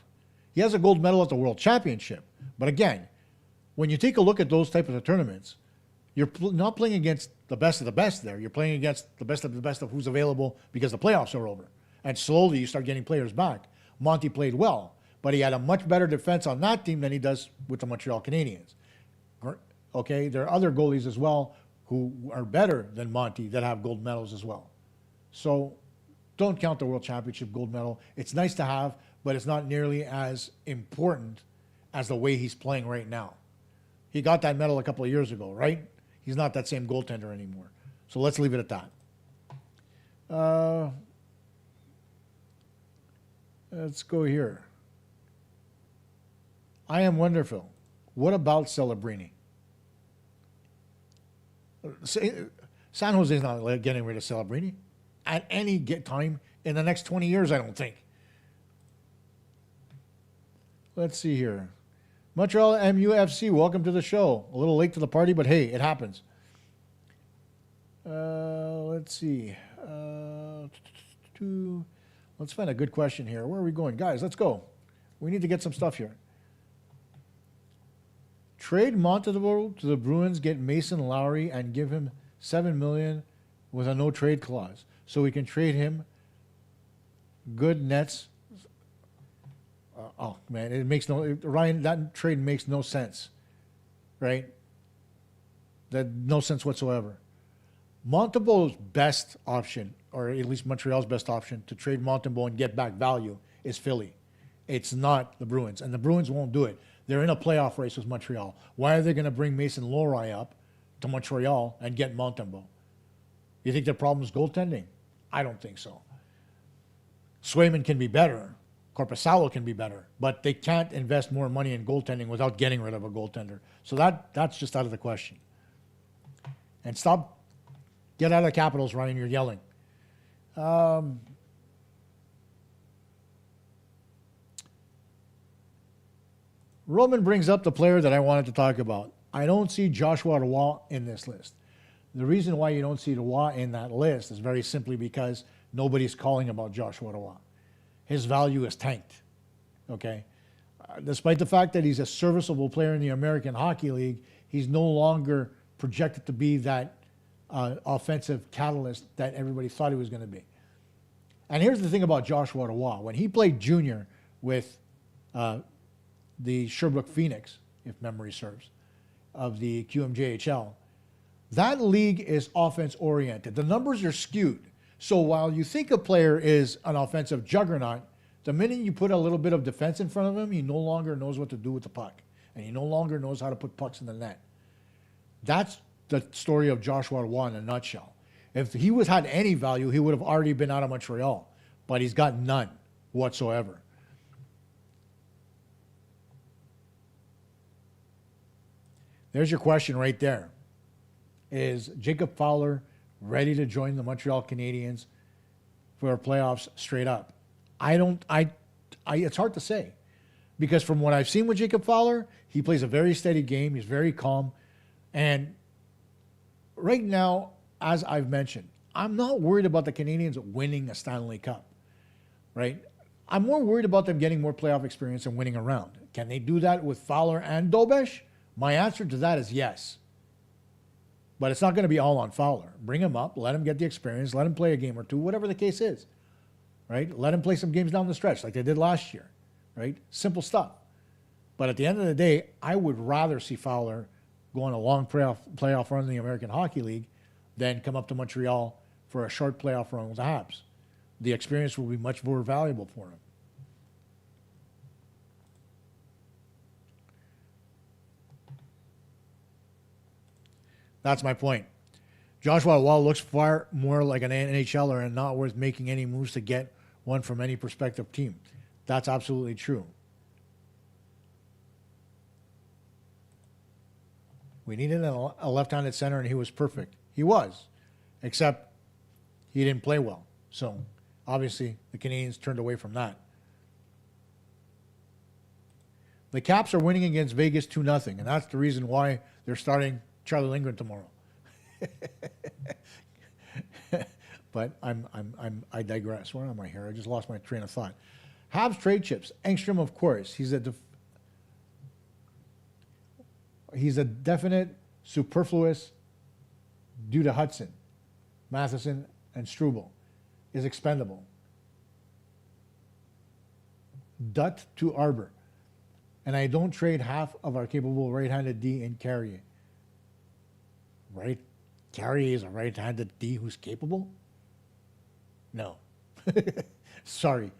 He has a gold medal at the World Championship. But again, when you take a look at those types of tournaments, you're not playing against the best of the best there. You're playing against the best of who's available because the playoffs are over. And slowly you start getting players back. Monty played well, but he had a much better defense on that team than he does with the Montreal Canadiens. Okay, there are other goalies as well who are better than Monty that have gold medals as well. So don't count the World Championship gold medal. It's nice to have, but it's not nearly as important as the way he's playing right now. He got that medal a couple of years ago, right? He's not that same goaltender anymore. So let's leave it at that. Let's go here. I am wonderful. What about Celebrini? San Jose's not getting rid of Celebrini at any time in the next 20 years, I don't think. Let's see here. Montreal MUFC, welcome to the show. A little late to the party, but hey, it happens. Let's see. Let's find a good question here. Where are we going? Guys, let's go. We need to get some stuff here. Trade Montembeault to the Bruins, get Mason Lowry, and give him $7 million with a no-trade clause, so we can trade him good nets. Oh man, it makes no Ryan. That trade makes no sense, right? That no sense whatsoever. Montembeau's best option, or at least Montreal's best option, to trade Montembeau and get back value is Philly. It's not the Bruins, and the Bruins won't do it. They're in a playoff race with Montreal. Why are they going to bring Mason Lohrei up to Montreal and get Montembeau? You think their problem is goaltending? I don't think so. Swayman can be better. Korpisalo can be better, but they can't invest more money in goaltending without getting rid of a goaltender. So that's just out of the question. And get out of the Capitals, Ryan, you're yelling. Roman brings up the player that I wanted to talk about. I don't see Joshua Roy in this list. The reason why you don't see Roy in that list is very simply because nobody's calling about Joshua Roy. His value is tanked, okay? Despite the fact that he's a serviceable player in the American Hockey League, he's no longer projected to be that offensive catalyst that everybody thought he was going to be. And here's the thing about Joshua Roy. When he played junior with the Sherbrooke Phoenix, if memory serves, of the QMJHL, that league is offense-oriented. The numbers are skewed. So while you think a player is an offensive juggernaut, the minute you put a little bit of defense in front of him, he no longer knows what to do with the puck. And he no longer knows how to put pucks in the net. That's the story of Joshua Roy in a nutshell. If he had any value, he would have already been out of Montreal. But he's got none whatsoever. There's your question right there. Is Jacob Fowler ready to join the Montreal Canadiens for playoffs straight up? It's hard to say, because from what I've seen with Jacob Fowler, he plays a very steady game. He's very calm. And right now, as I've mentioned, I'm not worried about the Canadiens winning a Stanley Cup, right? I'm more worried about them getting more playoff experience and winning around. Can they do that with Fowler and Dobesh? My answer to that is yes. But it's not going to be all on Fowler. Bring him up, let him get the experience, let him play a game or two, whatever the case is, right? Let him play some games down the stretch like they did last year, right? Simple stuff. But at the end of the day, I would rather see Fowler go on a long playoff run in the American Hockey League than come up to Montreal for a short playoff run with the Habs. The experience will be much more valuable for him. That's my point. Joshua Roy looks far more like an NHLer and not worth making any moves to get one from any prospective team. That's absolutely true. We needed a left-handed center, and he was perfect. He was, except he didn't play well. So, obviously, the Canadiens turned away from that. The Caps are winning against Vegas 2-0, and that's the reason why they're starting Charlie Lindgren tomorrow. But I digress. Where am I here? I just lost my train of thought. Habs trade chips. Engstrom, of course. He's a definite superfluous due to Hudson. Matheson and Struble is expendable. Dutt to Arbor. And I don't trade half of our capable right-handed D in Carrier. Right? Carrier is a right-handed D who's capable? No. Sorry.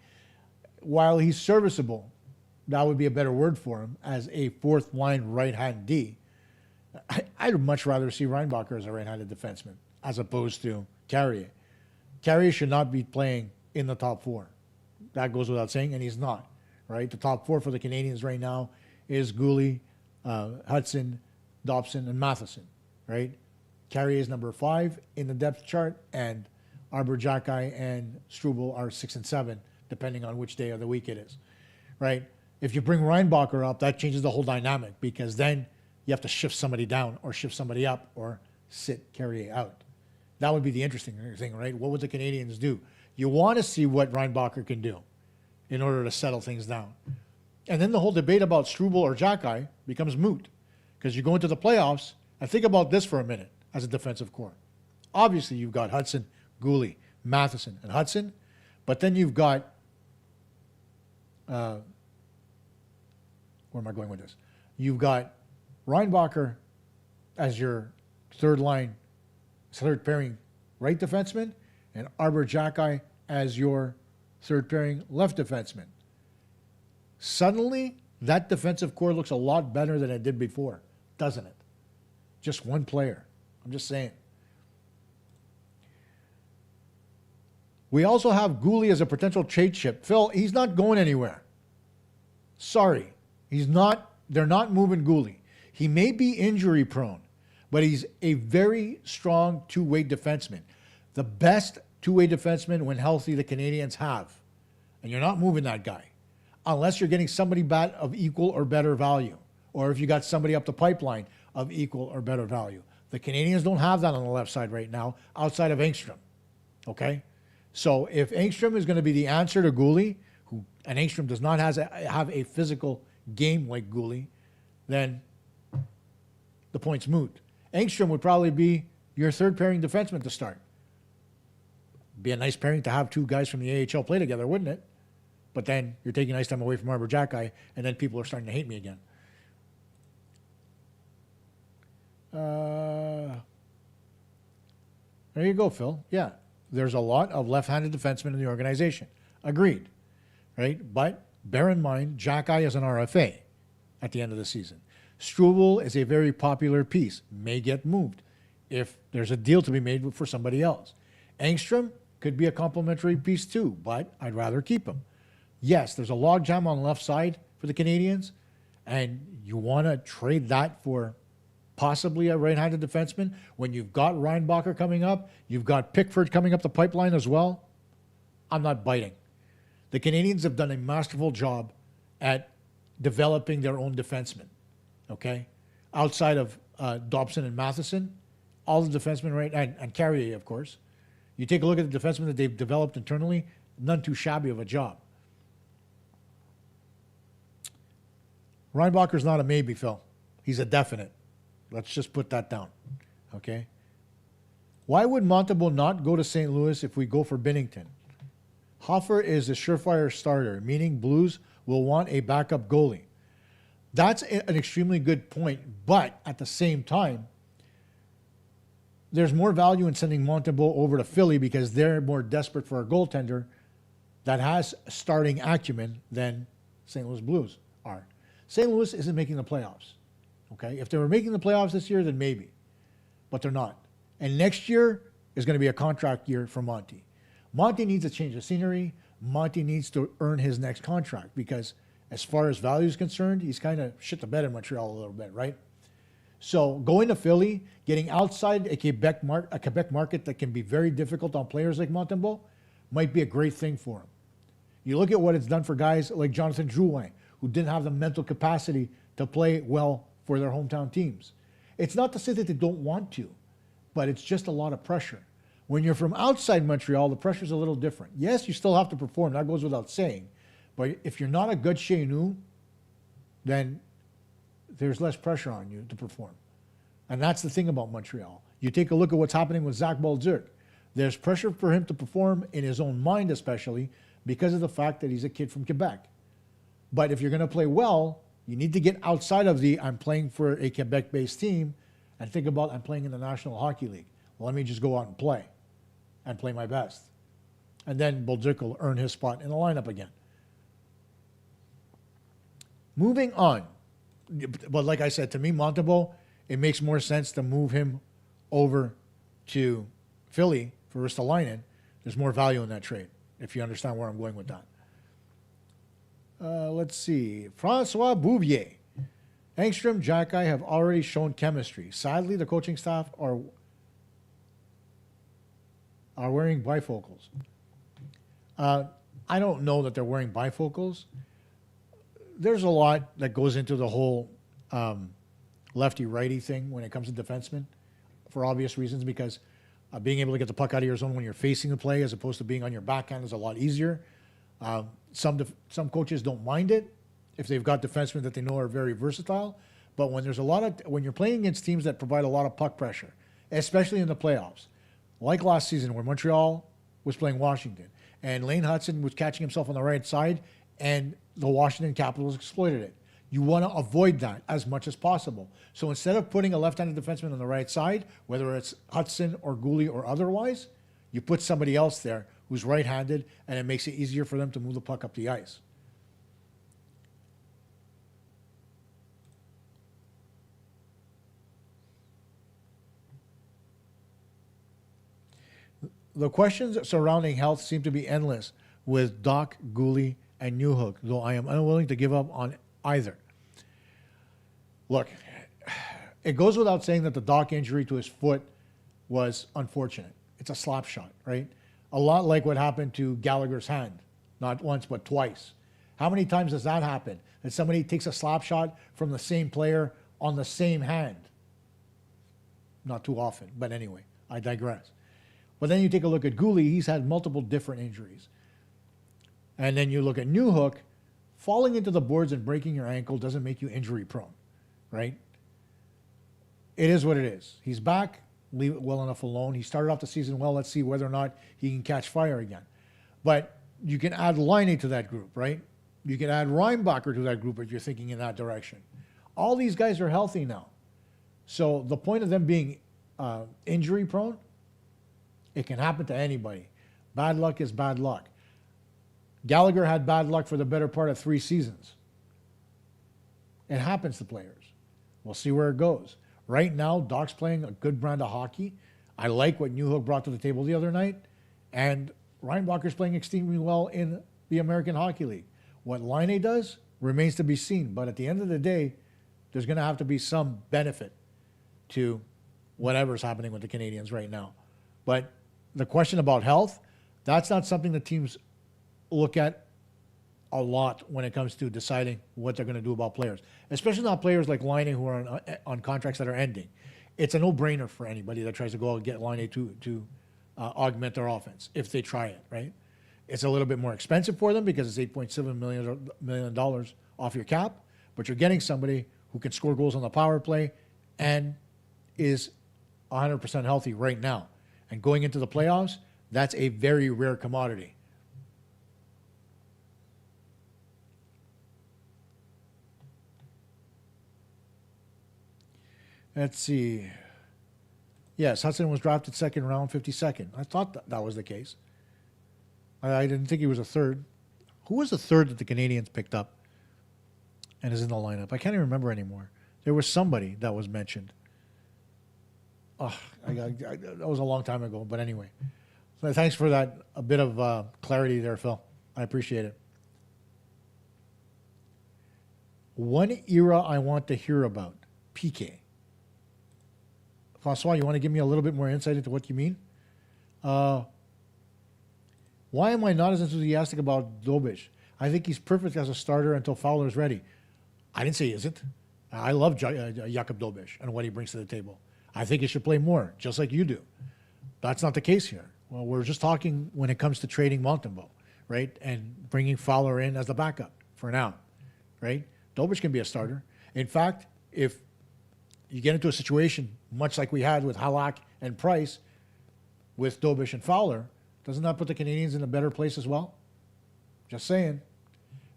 While he's serviceable, that would be a better word for him, as a fourth-line right-hand D, I'd much rather see Reinbacher as a right-handed defenseman as opposed to Carrier. Carrier should not be playing in the top four. That goes without saying, and he's not. Right? The top four for the Canadiens right now is Gooley, Hudson, Dobson, and Matheson. Right? Carrier is number 5 in the depth chart, and Arbor, Jackeye, and Struble are 6 and 7, depending on which day of the week it is. Right? If you bring Reinbacher up, that changes the whole dynamic, because then you have to shift somebody down or shift somebody up or sit Carrier out. That would be the interesting thing, right? What would the Canadiens do? You want to see what Reinbacher can do in order to settle things down. And then the whole debate about Struble or Jackeye becomes moot, because you go into the playoffs and think about this for a minute as a defensive core. Obviously, you've got Hudson, Gooley, Matheson, and Hudson, but then you've got where am I going with this? You've got Reinbacher as your third pairing right defenseman, and Arbor Xhekaj as your third pairing left defenseman. Suddenly, that defensive core looks a lot better than it did before, doesn't it? Just one player. I'm just saying. We also have Gouli as a potential trade chip. Phil, he's not going anywhere. Sorry. He's not. They're not moving Gouli. He may be injury prone, but he's a very strong two-way defenseman. The best two-way defenseman when healthy the Canadiens have. And you're not moving that guy unless you're getting somebody back of equal or better value, or if you got somebody up the pipeline of equal or better value. The Canadiens don't have that on the left side right now outside of Engstrom. Okay? So if Engstrom is going to be the answer to Gouli, and Engstrom does not have a physical game like Gouli, then the point's moot. Engstrom would probably be your third pairing defenseman to start. Be a nice pairing to have two guys from the AHL play together, wouldn't it? But then you're taking ice time away from Arbor Xhekaj, and then people are starting to hate me again. There you go, Phil. Yeah, there's a lot of left-handed defensemen in the organization. Agreed, right? But bear in mind, Xhekaj is an RFA at the end of the season. Struble is a very popular piece, may get moved if there's a deal to be made for somebody else. Engstrom could be a complimentary piece too, but I'd rather keep him. Yes, there's a logjam on the left side for the Canadiens, and you want to trade that for possibly a right-handed defenseman when you've got Reinbacher coming up, you've got Pickford coming up the pipeline as well. I'm not biting. The Canadiens have done a masterful job at developing their own defensemen, okay? Outside of Dobson and Matheson, all the defensemen, right, and Carrier, of course. You take a look at the defensemen that they've developed internally, none too shabby of a job. Reinbacher's not a maybe, Phil. He's a definite. Let's just put that down, okay? Why would Montembeault not go to St. Louis if we go for Binnington? Hofer is a surefire starter, meaning Blues will want a backup goalie. That's an extremely good point, but at the same time, there's more value in sending Montembeault over to Philly because they're more desperate for a goaltender that has starting acumen than St. Louis Blues are. St. Louis isn't making the playoffs, okay? If they were making the playoffs this year, then maybe, but they're not. And next year is going to be a contract year for Monty. Monty needs a change of scenery. Monty needs to earn his next contract because as far as value is concerned, he's kind of shit the bed in Montreal a little bit, right? So going to Philly, getting outside a Quebec market that can be very difficult on players like Montembeault might be a great thing for him. You look at what it's done for guys like Jonathan Drouin, who didn't have the mental capacity to play well for their hometown teams. It's not to say that they don't want to, but it's just a lot of pressure. When you're from outside Montreal, the pressure's a little different. Yes, you still have to perform. That goes without saying. But if you're not a good Chenu, then there's less pressure on you to perform. And that's the thing about Montreal. You take a look at what's happening with Zach Balduc. There's pressure for him to perform in his own mind, especially because of the fact that he's a kid from Quebec. But if you're going to play well, you need to get outside of the I'm playing for a Quebec-based team and think about I'm playing in the National Hockey League. Well, let me just go out and play my best. And then Balduc will earn his spot in the lineup again. Moving on. But like I said, to me, Montembeault, it makes more sense to move him over to Philly for Ristolainen. There's more value in that trade, if you understand where I'm going with that. Let's see. Francois Bouvier. Engstrom, Xhekaj have already shown chemistry. Sadly, the coaching staff are wearing bifocals. I don't know that they're wearing bifocals. There's a lot that goes into the whole lefty-righty thing when it comes to defensemen for obvious reasons because being able to get the puck out of your zone when you're facing the play as opposed to being on your backhand is a lot easier. Some coaches don't mind it if they've got defensemen that they know are very versatile. But when there's when you're playing against teams that provide a lot of puck pressure, especially in the playoffs, like last season where Montreal was playing Washington and Lane Hudson was catching himself on the right side and the Washington Capitals exploited it. You want to avoid that as much as possible. So instead of putting a left-handed defenseman on the right side, whether it's Hudson or Gooley or otherwise, you put somebody else there who's right-handed, and it makes it easier for them to move the puck up the ice. The questions surrounding health seem to be endless with Doc, Gooley, and Newhook, though I am unwilling to give up on either. Look, it goes without saying that the Doc injury to his foot was unfortunate. It's a slap shot, right? A lot like what happened to Gallagher's hand, not once but twice. How many times does that happen? That somebody takes a slap shot from the same player on the same hand? Not too often, but anyway, I digress. But then you take a look at Gooley, he's had multiple different injuries. And then you look at Newhook, falling into the boards and breaking your ankle doesn't make you injury prone, right? It is what it is. He's back, leave it well enough alone. He started off the season well. Let's see whether or not he can catch fire again. But you can add Laine to that group, right? You can add Reinbacher to that group if you're thinking in that direction. All these guys are healthy now. So the point of them being injury prone, it can happen to anybody. Bad luck is bad luck. Gallagher had bad luck for the better part of 3 seasons. It happens to players. We'll see where it goes. Right now, Doc's playing a good brand of hockey. I like what Newhook brought to the table the other night. And Reinbacher's playing extremely well in the American Hockey League. What Laine does remains to be seen. But at the end of the day, there's going to have to be some benefit to whatever's happening with the Canadiens right now. But the question about health, that's not something that teams look at a lot when it comes to deciding what they're going to do about players, especially not players like Laine who are on contracts that are ending. It's a no-brainer for anybody that tries to go out and get Laine to augment their offense if they try it, right? It's a little bit more expensive for them because it's $8.7 million off your cap, but you're getting somebody who can score goals on the power play and is 100% healthy right now. And going into the playoffs, that's a very rare commodity. Let's see. Yes, Hudson was drafted second round, 52nd. I thought that was the case. I didn't think he was a third. Who was the third that the Canadiens picked up and is in the lineup? I can't even remember anymore. There was somebody that was mentioned. Oh, that was a long time ago, but anyway. So thanks for that, a bit of clarity there, Phil. I appreciate it. One era I want to hear about, PK. Francois, you want to give me a little bit more insight into what you mean? Why am I not as enthusiastic about Dobich? I think he's perfect as a starter until Fowler's ready. I didn't say he isn't. I love Jakub Dobich and what he brings to the table. I think he should play more, just like you do. That's not the case here. Well, we're just talking when it comes to trading Montembeault, right? And bringing Fowler in as the backup for now, right? Dobich can be a starter. In fact, if you get into a situation much like we had with Halak and Price with Dobich and Fowler, doesn't that put the Canadiens in a better place as well? Just saying.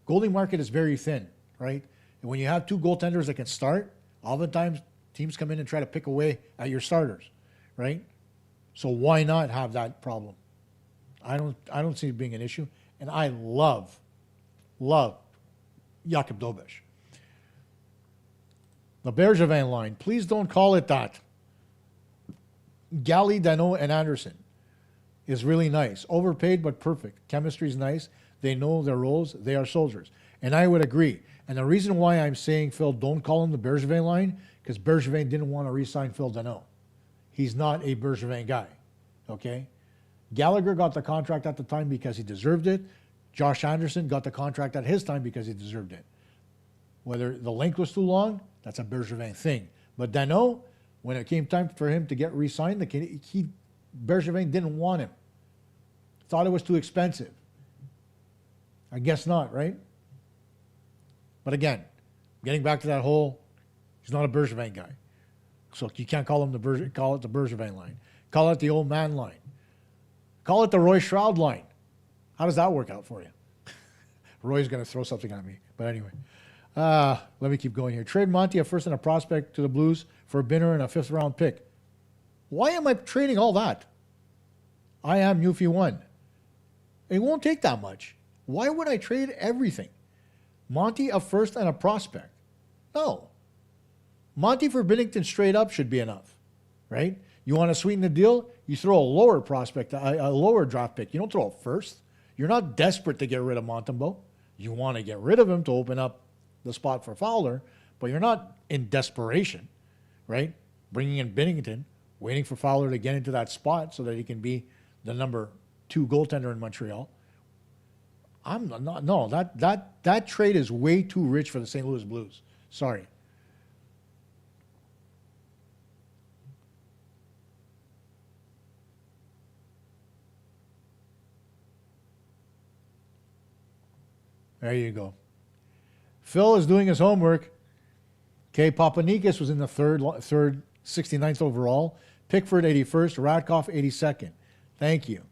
Goalie market is very thin, right? And when you have 2 goaltenders that can start, oftentimes teams come in and try to pick away at your starters, right? So why not have that problem? I don't see it being an issue. And I love Jakub Dobich. The Bergevin line, please don't call it that. Galley, Danault, and Anderson is really nice. Overpaid, but perfect. Chemistry's nice. They know their roles. They are soldiers. And I would agree. And the reason why I'm saying, Phil, don't call him the Bergevin line, because Bergevin didn't want to re-sign Phil Danault. He's not a Bergevin guy, okay? Gallagher got the contract at the time because he deserved it. Josh Anderson got the contract at his time because he deserved it. Whether the length was too long, that's a Bergevin thing. But Danault, when it came time for him to get re-signed, Bergevin didn't want him. Thought it was too expensive. I guess not, right? But again, getting back to that whole, he's not a Bergevin guy. So you can't call it the Bergevin line. Call it the old man line. Call it the Roy Shroud line. How does that work out for you? Roy's going to throw something at me. But anyway, let me keep going here. Trade Monty, a first and a prospect to the Blues for a Binner and a 5th round pick. Why am I trading all that? I am Newfie 1. It won't take that much. Why would I trade everything? Monty, a first and a prospect. No. Monty for Binnington straight up should be enough, right? You want to sweeten the deal? You throw a lower prospect, a lower draft pick. You don't throw a first. You're not desperate to get rid of Montembeault. You want to get rid of him to open up the spot for Fowler, but you're not in desperation, right? Bringing in Binnington, waiting for Fowler to get into that spot so that he can be the number 2 goaltender in Montreal. I'm not. No, that trade is way too rich for the St. Louis Blues. Sorry. There you go. Phil is doing his homework. Okay, Papanikis was in the third, 69th overall. Pickford 81st, Radkoff 82nd. Thank you.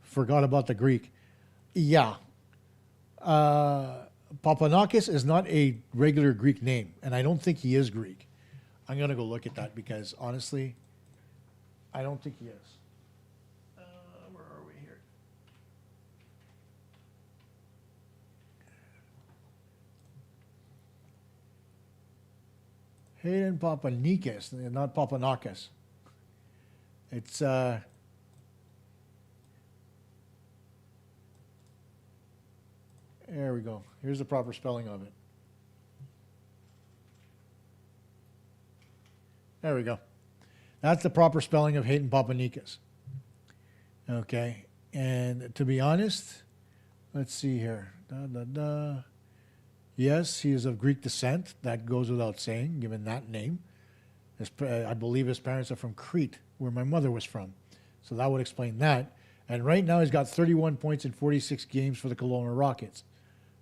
Forgot about the Greek. Yeah. Papanakis is not a regular Greek name, and I don't think he is Greek. I'm going to go look at that because, honestly, I don't think he is. Where are we here? Hayden Papanikis, not Papanakis. It's... There we go. Here's the proper spelling of it. There we go. That's the proper spelling of Hayden Papanikis. Okay. And to be honest, let's see here. Yes, he is of Greek descent. That goes without saying, given that name. I believe his parents are from Crete, where my mother was from. So that would explain that. And right now he's got 31 points in 46 games for the Kelowna Rockets.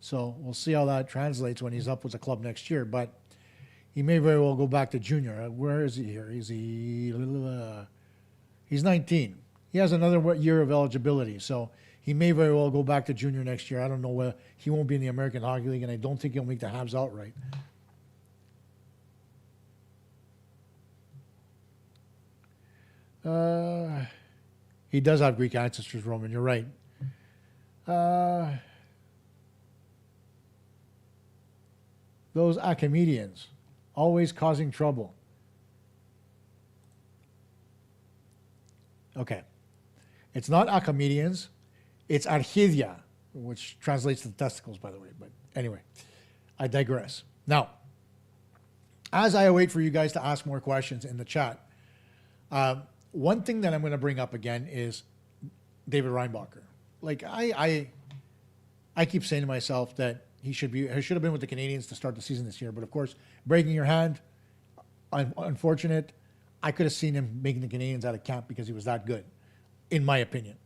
So we'll see how that translates when he's up with the club next year. But he may very well go back to junior. Where is he here? He's 19. He has another year of eligibility. So he may very well go back to junior next year. I don't know whether he won't be in the American Hockey League, and I don't think he'll make the Habs outright. He does have Greek ancestors, Roman. You're right. Those Archimedeans, always causing trouble. Okay. It's not Archimedeans. It's Archidia, which translates to testicles, by the way. But anyway, I digress. Now, as I await for you guys to ask more questions in the chat, one thing that I'm going to bring up again is David Reinbacher. Like, I keep saying to myself that he should have been with the Canadiens to start the season this year. But, of course, breaking your hand, unfortunate. I could have seen him making the Canadiens out of camp because he was that good, in my opinion.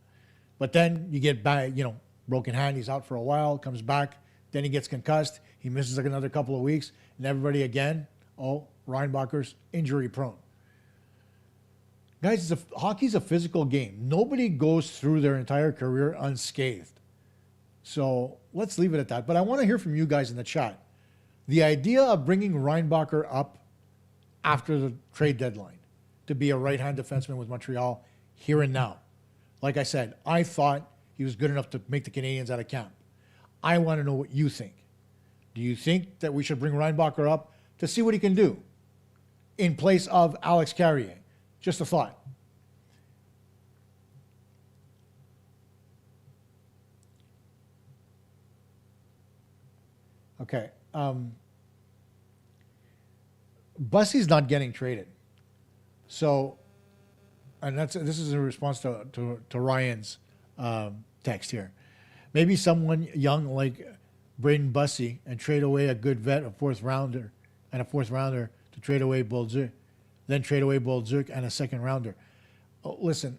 But then you get back, broken hand. He's out for a while, comes back. Then he gets concussed. He misses like another couple of weeks. And everybody again, Reinbacher's injury prone. Guys, hockey's a physical game. Nobody goes through their entire career unscathed. So let's leave it at that. But I want to hear from you guys in the chat. The idea of bringing Reinbacher up after the trade deadline to be a right-hand defenseman with Montreal here and now. Like I said, I thought he was good enough to make the Canadiens out of camp. I want to know what you think. Do you think that we should bring Reinbacher up to see what he can do in place of Alex Carrier? Just a thought. Okay. Bussy's not getting traded. So, and this is in response to Ryan's text here. Maybe someone young like Braden Bussy and trade away a good vet, a fourth rounder to trade away Bolduc, then trade away Bolduc and a second rounder. Oh, listen,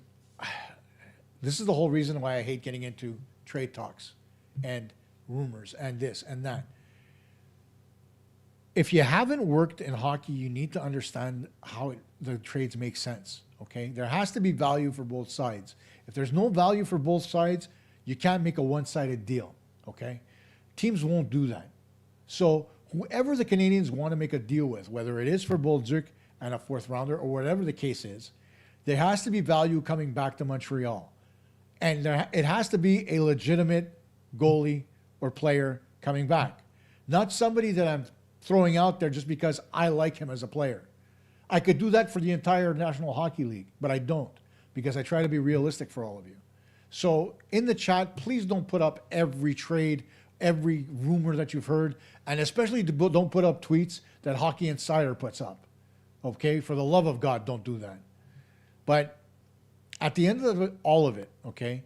this is the whole reason why I hate getting into trade talks and rumors and this and that. If you haven't worked in hockey, you need to understand how the trades make sense, okay? There has to be value for both sides. If there's no value for both sides, you can't make a one-sided deal, okay? Teams won't do that. So whoever the Canadiens want to make a deal with, whether it is for Bolduc and a fourth rounder or whatever the case is, there has to be value coming back to Montreal. And it has to be a legitimate goalie or player coming back. Not somebody that I'm throwing out there just because I like him as a player. I could do that for the entire National Hockey League, but I don't, because I try to be realistic for all of you. So in the chat, please don't put up every trade, every rumor that you've heard, and especially don't put up tweets that Hockey Insider puts up. Okay? For the love of God, don't do that. But at the end of all of it, okay,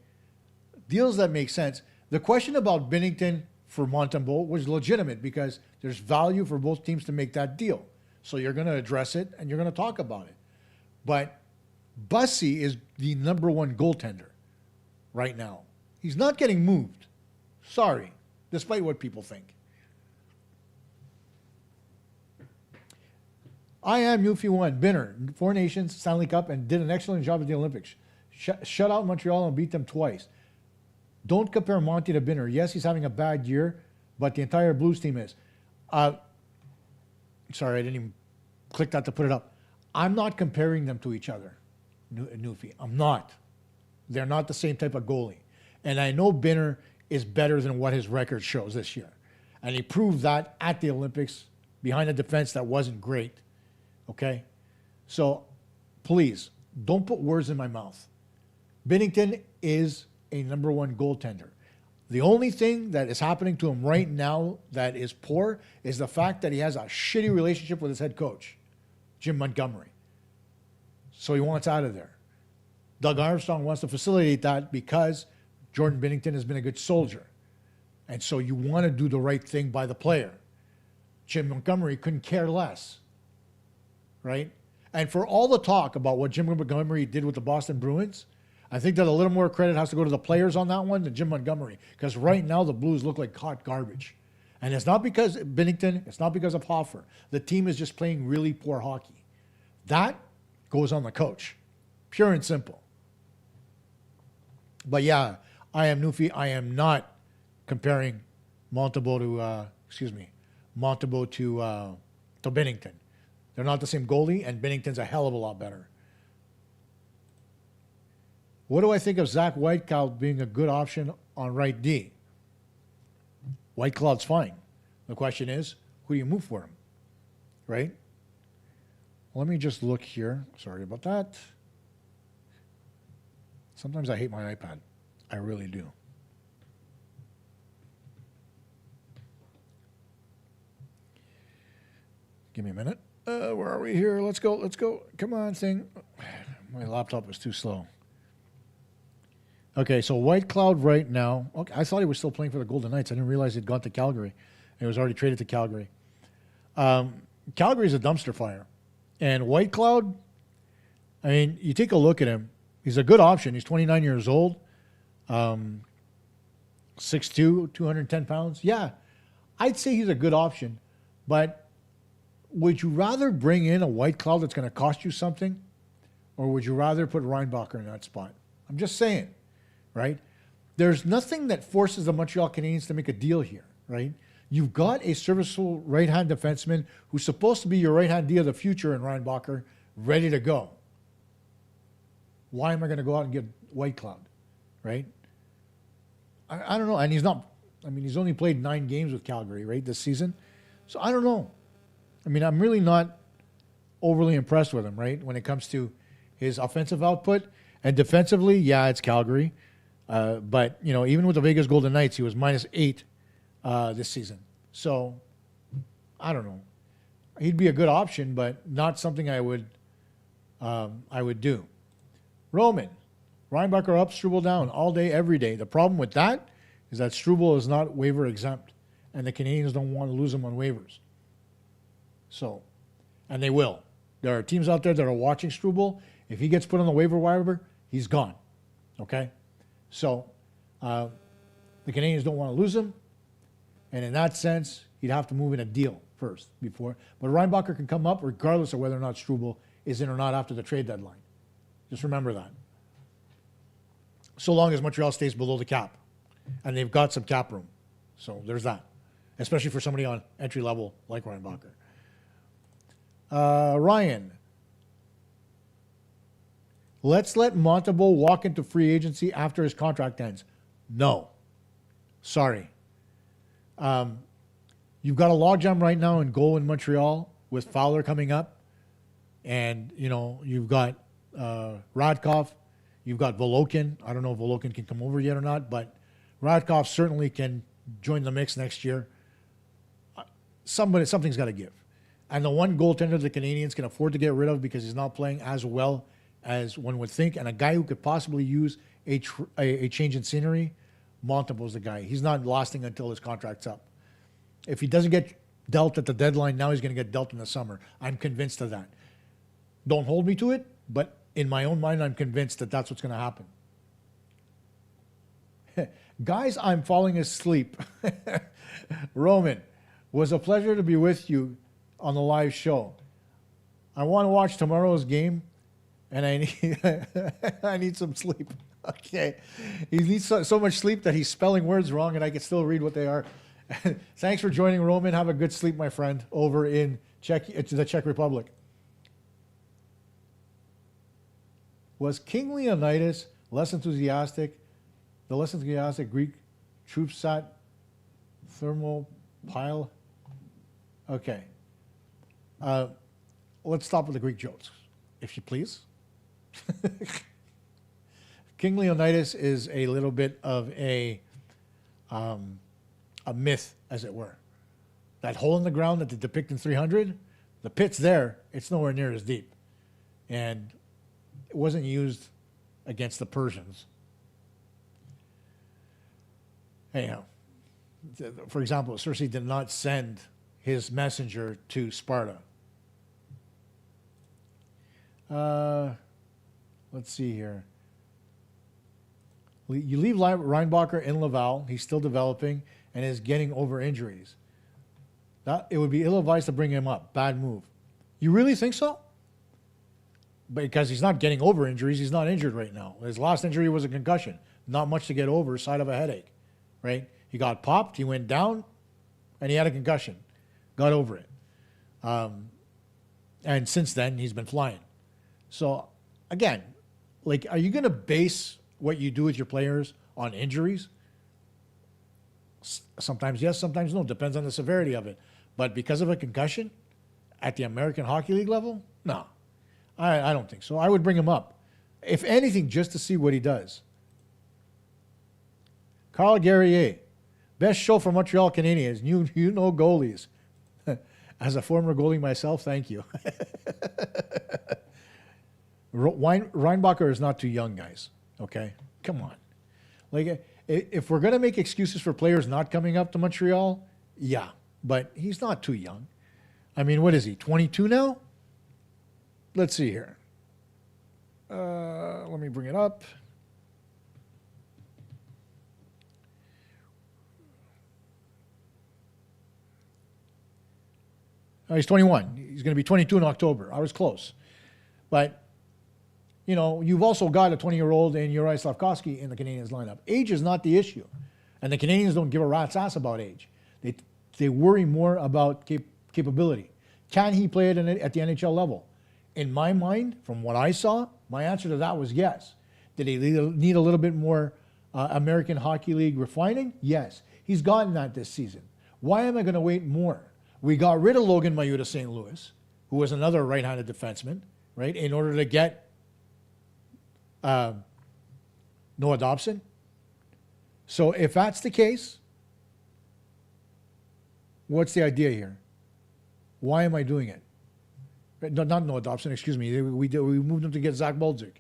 deals that make sense. The question about Binnington for Montembeault was legitimate because there's value for both teams to make that deal. So you're going to address it and you're going to talk about it. But Bussy is the number one goaltender right now. He's not getting moved. Sorry, despite what people think. I am Newfie One. Binner, Four Nations, Stanley Cup, and did an excellent job at the Olympics. Shut out Montreal and beat them twice. Don't compare Monty to Binner. Yes, he's having a bad year, but the entire Blues team is. Sorry, I didn't even click that to put it up. I'm not comparing them to each other, Newfie. I'm not. They're not the same type of goalie. And I know Binner is better than what his record shows this year. And he proved that at the Olympics behind a defense that wasn't great. Okay? So please, don't put words in my mouth. Binnington is a number one goaltender. The only thing that is happening to him right now that is poor is the fact that he has a shitty relationship with his head coach, Jim Montgomery. So he wants out of there. Doug Armstrong wants to facilitate that because Jordan Binnington has been a good soldier. And so you want to do the right thing by the player. Jim Montgomery couldn't care less, right? And for all the talk about what Jim Montgomery did with the Boston Bruins, I think that a little more credit has to go to the players on that one than Jim Montgomery, because right now the Blues look like hot garbage. And it's not because of Binnington, it's not because of Hoffer. The team is just playing really poor hockey. That goes on the coach, pure and simple. But yeah, I am Newfie. I am not comparing Montembeault to Binnington. They're not the same goalie, and Binnington's a hell of a lot better. What do I think of Zach Whitecloud being a good option on right D? Whitecloud's fine. The question is, who do you move for him? Right? Let me just look here. Sorry about that. Sometimes I hate my iPad. I really do. Give me a minute. Where are we here? Let's go. Let's go. Come on, thing. My laptop was too slow. Okay, so Whitecloud right now. Okay, I thought he was still playing for the Golden Knights. I didn't realize he'd gone to Calgary. He was already traded to Calgary. Calgary's a dumpster fire. And Whitecloud, I mean, you take a look at him. He's a good option. He's 29 years old. 6'2", 210 pounds. Yeah, I'd say he's a good option. But would you rather bring in a Whitecloud that's going to cost you something? Or would you rather put Reinbacher in that spot? I'm just saying, right? There's nothing that forces the Montreal Canadiens to make a deal here, right? You've got a serviceable right-hand defenseman who's supposed to be your right-hand D of the future in Reinbacher, ready to go. Why am I going to go out and get Whitecloud, right? I don't know. And he's not, I mean, he's only played 9 games with Calgary, right, this season. So I don't know. I mean, I'm really not overly impressed with him, right, when it comes to his offensive output. And defensively, yeah, it's Calgary. But, you know, even with the Vegas Golden Knights, he was -8 this season. So, I don't know. He'd be a good option, but not something I would do. Roman, Reinbacher up, Struble down, all day, every day. The problem with that is that Struble is not waiver exempt, and the Canadiens don't want to lose him on waivers. So, and they will. There are teams out there that are watching Struble. If he gets put on the waiver wire, he's gone. Okay? So, the Canadiens don't want to lose him. And in that sense, he'd have to move in a deal first before. But Reinbacher can come up regardless of whether or not Struble is in or not after the trade deadline. Just remember that. So long as Montreal stays below the cap. And they've got some cap room. So there's that, especially for somebody on entry level like Reinbacher. Ryan, let's let Montembeault walk into free agency after his contract ends. No. Sorry. You've got a logjam right now in goal in Montreal with Fowler coming up. And, you've got Radkov. You've got Volokin. I don't know if Volokin can come over yet or not, but Radkov certainly can join the mix next year. Something's got to give. And the one goaltender the Canadiens can afford to get rid of because he's not playing as well as one would think, and a guy who could possibly use a change in scenery, Montembeault's the guy. He's not lasting until his contract's up. If he doesn't get dealt at the deadline, now he's going to get dealt in the summer. I'm convinced of that. Don't hold me to it, but in my own mind, I'm convinced that that's what's going to happen. Guys, I'm falling asleep. Roman, was a pleasure to be with you on the live show. I want to watch tomorrow's game, and I need some sleep. Okay. He needs so much sleep that he's spelling words wrong, and I can still read what they are. Thanks for joining, Roman. Have a good sleep, my friend, over in the Czech Republic. Was King Leonidas less enthusiastic? The less enthusiastic Greek troops sat thermal pile? Okay. Let's stop with the Greek jokes, if you please. King Leonidas is a little bit of a myth, as it were. That hole in the ground that they depict in 300, the pit's there. It's nowhere near as deep. And it wasn't used against the Persians. Anyhow, for example, Circe did not send his messenger to Sparta. Let's see here. You leave Reinbacher in Laval. He's still developing and is getting over injuries. It would be ill-advised to bring him up. Bad move. You really think so? Because he's not getting over injuries. He's not injured right now. His last injury was a concussion. Not much to get over, side of a headache, right? He got popped, he went down, and he had a concussion. Got over it. And since then, he's been flying. So, again, are you going to base what you do with your players on injuries? Sometimes yes, sometimes no. Depends on the severity of it. But because of a concussion at the American Hockey League level, no. I don't think so. I would bring him up. If anything, just to see what he does. Carl Guerrier, best show for Montreal Canadiens. You know goalies. As a former goalie myself, thank you. Reinbacher is not too young, guys. Okay? Come on. If we're going to make excuses for players not coming up to Montreal, yeah. But he's not too young. I mean, what is he, 22 now? Let's see here. Let me bring it up. Oh, he's 21. He's going to be 22 in October. I was close. But, you've also got a 20-year-old in Juraj Slafkovsky in the Canadiens lineup. Age is not the issue. And the Canadiens don't give a rat's ass about age. They worry more about capability. Can he play at the NHL level? In my mind, from what I saw, my answer to that was yes. Did he need a little bit more American Hockey League refining? Yes. He's gotten that this season. Why am I going to wait more? We got rid of Logan Mailloux to St. Louis, who was another right-handed defenseman, right, in order to get Noah Dobson. So if that's the case, what's the idea here? Why am I doing it? No, not Noah Dobson, excuse me. We moved him to get Zach Bolduc.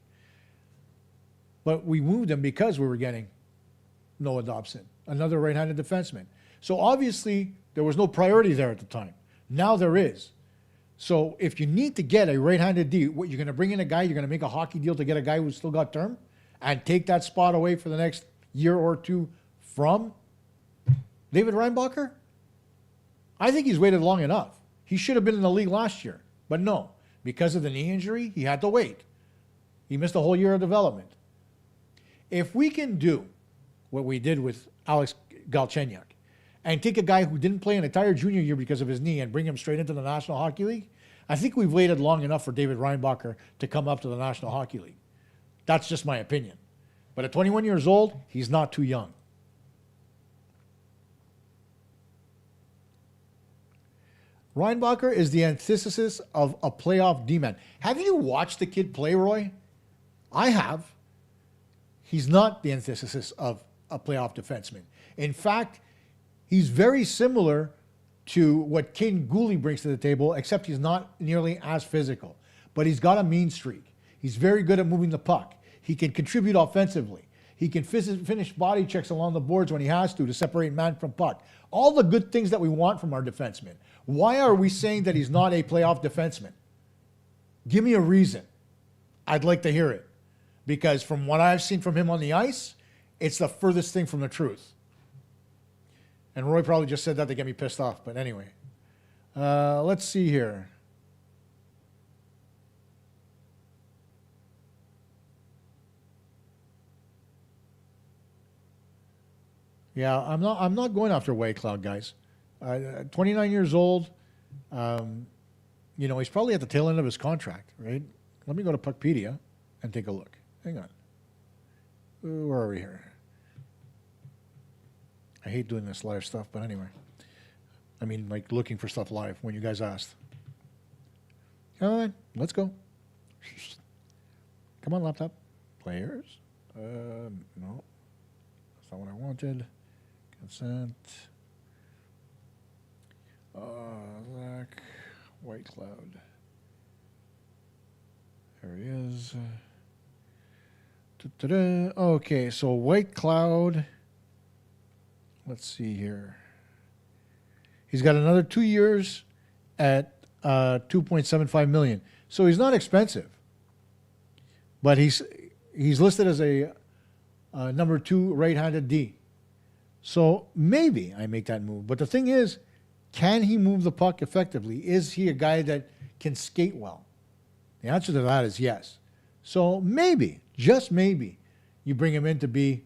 But we moved him because we were getting Noah Dobson, another right-handed defenseman. So obviously, there was no priority there at the time. Now there is. So if you need to get a right-handed D, what, you're going to bring in a guy, you're going to make a hockey deal to get a guy who's still got term and take that spot away for the next year or two from David Reinbacher? I think he's waited long enough. He should have been in the league last year. But no, because of the knee injury, he had to wait. He missed a whole year of development. If we can do what we did with Alex Galchenyuk and take a guy who didn't play an entire junior year because of his knee and bring him straight into the National Hockey League, I think we've waited long enough for David Reinbacher to come up to the National Hockey League. That's just my opinion. But at 21 years old, he's not too young. Reinbacher is the antithesis of a playoff D-man. Have you watched the kid play, Roy? I have. He's not the antithesis of a playoff defenseman. In fact, he's very similar to what Caden Gooley brings to the table, except he's not nearly as physical. But he's got a mean streak. He's very good at moving the puck. He can contribute offensively. He can finish body checks along the boards when he has to separate man from puck. All the good things that we want from our defensemen. Why are we saying that he's not a playoff defenseman? Give me a reason. I'd like to hear it. Because from what I've seen from him on the ice, it's the furthest thing from the truth. And Roy probably just said that to get me pissed off. But anyway, let's see here. Yeah, I'm not going after White Cloud, guys. 29 years old. He's probably at the tail end of his contract, right? Let me go to Puckpedia and take a look. Hang on. Where are we here? I hate doing this live stuff, but anyway. I mean, like looking for stuff live when you guys asked. All right, let's go. Come on, laptop. Players. No. That's not what I wanted. Consent. Zach. White Cloud. There he is. Okay, so White Cloud. Let's see here. He's got another 2 years at $2.75 million. So he's not expensive. But he's listed as a number 2 right-handed D. So maybe I make that move. But the thing is, can he move the puck effectively? Is he a guy that can skate well? The answer to that is yes. So maybe, just maybe, you bring him in to be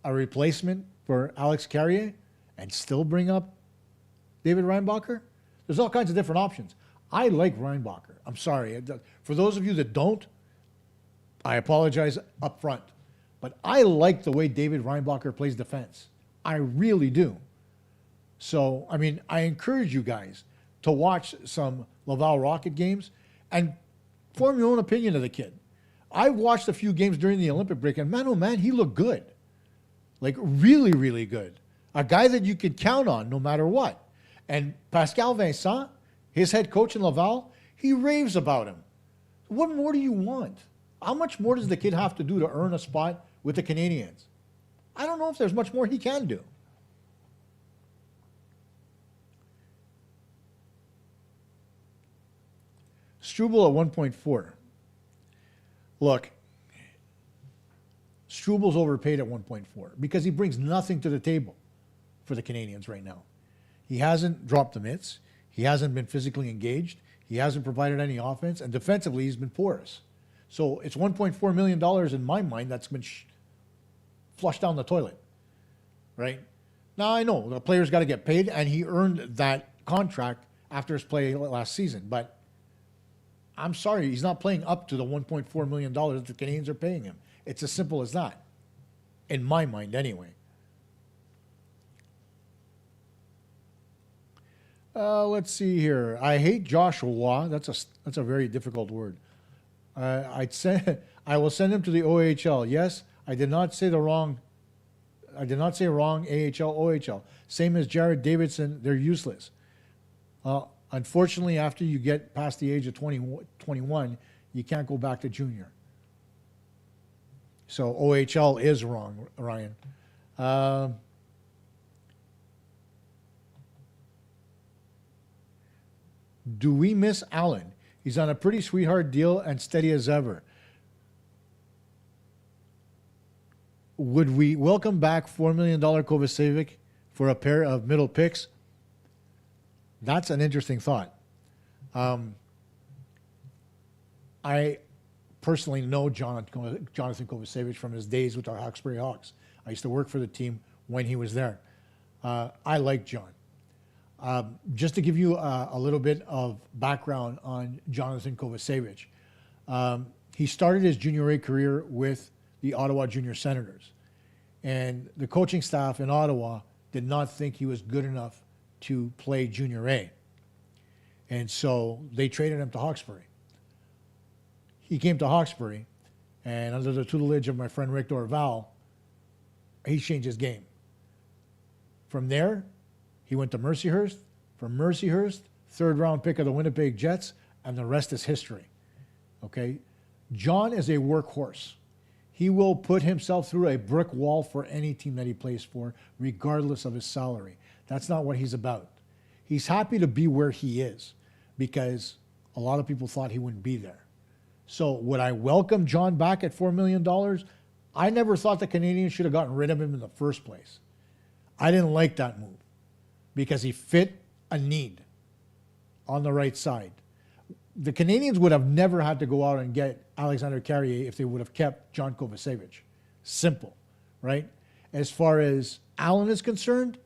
a replacement for Alex Carrier and still bring up David Reinbacher. There's all kinds of different options. I like Reinbacher. I'm sorry. For those of you that don't, I apologize up front. But I like the way David Reinbacher plays defense. I really do. So, I mean, I encourage you guys to watch some Laval Rocket games and form your own opinion of the kid. I watched a few games during the Olympic break, and man, oh man, he looked good. Like, really, really good. A guy that you could count on no matter what. And Pascal Vincent, his head coach in Laval, he raves about him. What more do you want? How much more does the kid have to do to earn a spot with the Canadiens? I don't know if there's much more he can do. Struble at 1.4. Look, Struble's overpaid at 1.4 because he brings nothing to the table for the Canadiens right now. He hasn't dropped the mitts. He hasn't been physically engaged. He hasn't provided any offense. And defensively, he's been porous. So it's $1.4 million in my mind that's been flushed down the toilet, right? Now, I know the player's got to get paid, and he earned that contract after his play last season. But I'm sorry, he's not playing up to the $1.4 million that the Canadiens are paying him. It's as simple as that, in my mind anyway. Let's see here. I hate Joshua. That's a very difficult word. I will send him to the OHL. Yes, I did not say wrong AHL, OHL. Same as Jared Davidson, they're useless. Unfortunately, after you get past the age of 21, you can't go back to junior. So OHL is wrong, Ryan. Do we miss Allen? He's on a pretty sweetheart deal and steady as ever. Would we welcome back $4 million Kovacevic for a pair of middle picks? That's an interesting thought. I personally know Jonathan Kovacevic from his days with the Hawkesbury Hawks. I used to work for the team when he was there. I like John. Just to give you a little bit of background on Jonathan Kovacevic, he started his junior A career with the Ottawa Junior Senators. And the coaching staff in Ottawa did not think he was good enough to play junior A. And so they traded him to Hawkesbury. He came to Hawkesbury, and under the tutelage of my friend Rick Dorval, he changed his game. From there, he went to Mercyhurst. From Mercyhurst, third round pick of the Winnipeg Jets, and the rest is history. Okay? John is a workhorse. He will put himself through a brick wall for any team that he plays for, regardless of his salary. That's not what he's about. He's happy to be where he is because a lot of people thought he wouldn't be there. So would I welcome John back at $4 million? I never thought the Canadiens should have gotten rid of him in the first place. I didn't like that move because he fit a need on the right side. The Canadiens would have never had to go out and get Alexander Carrier if they would have kept John Kovacevic. Simple, right? As far as Allen is concerned,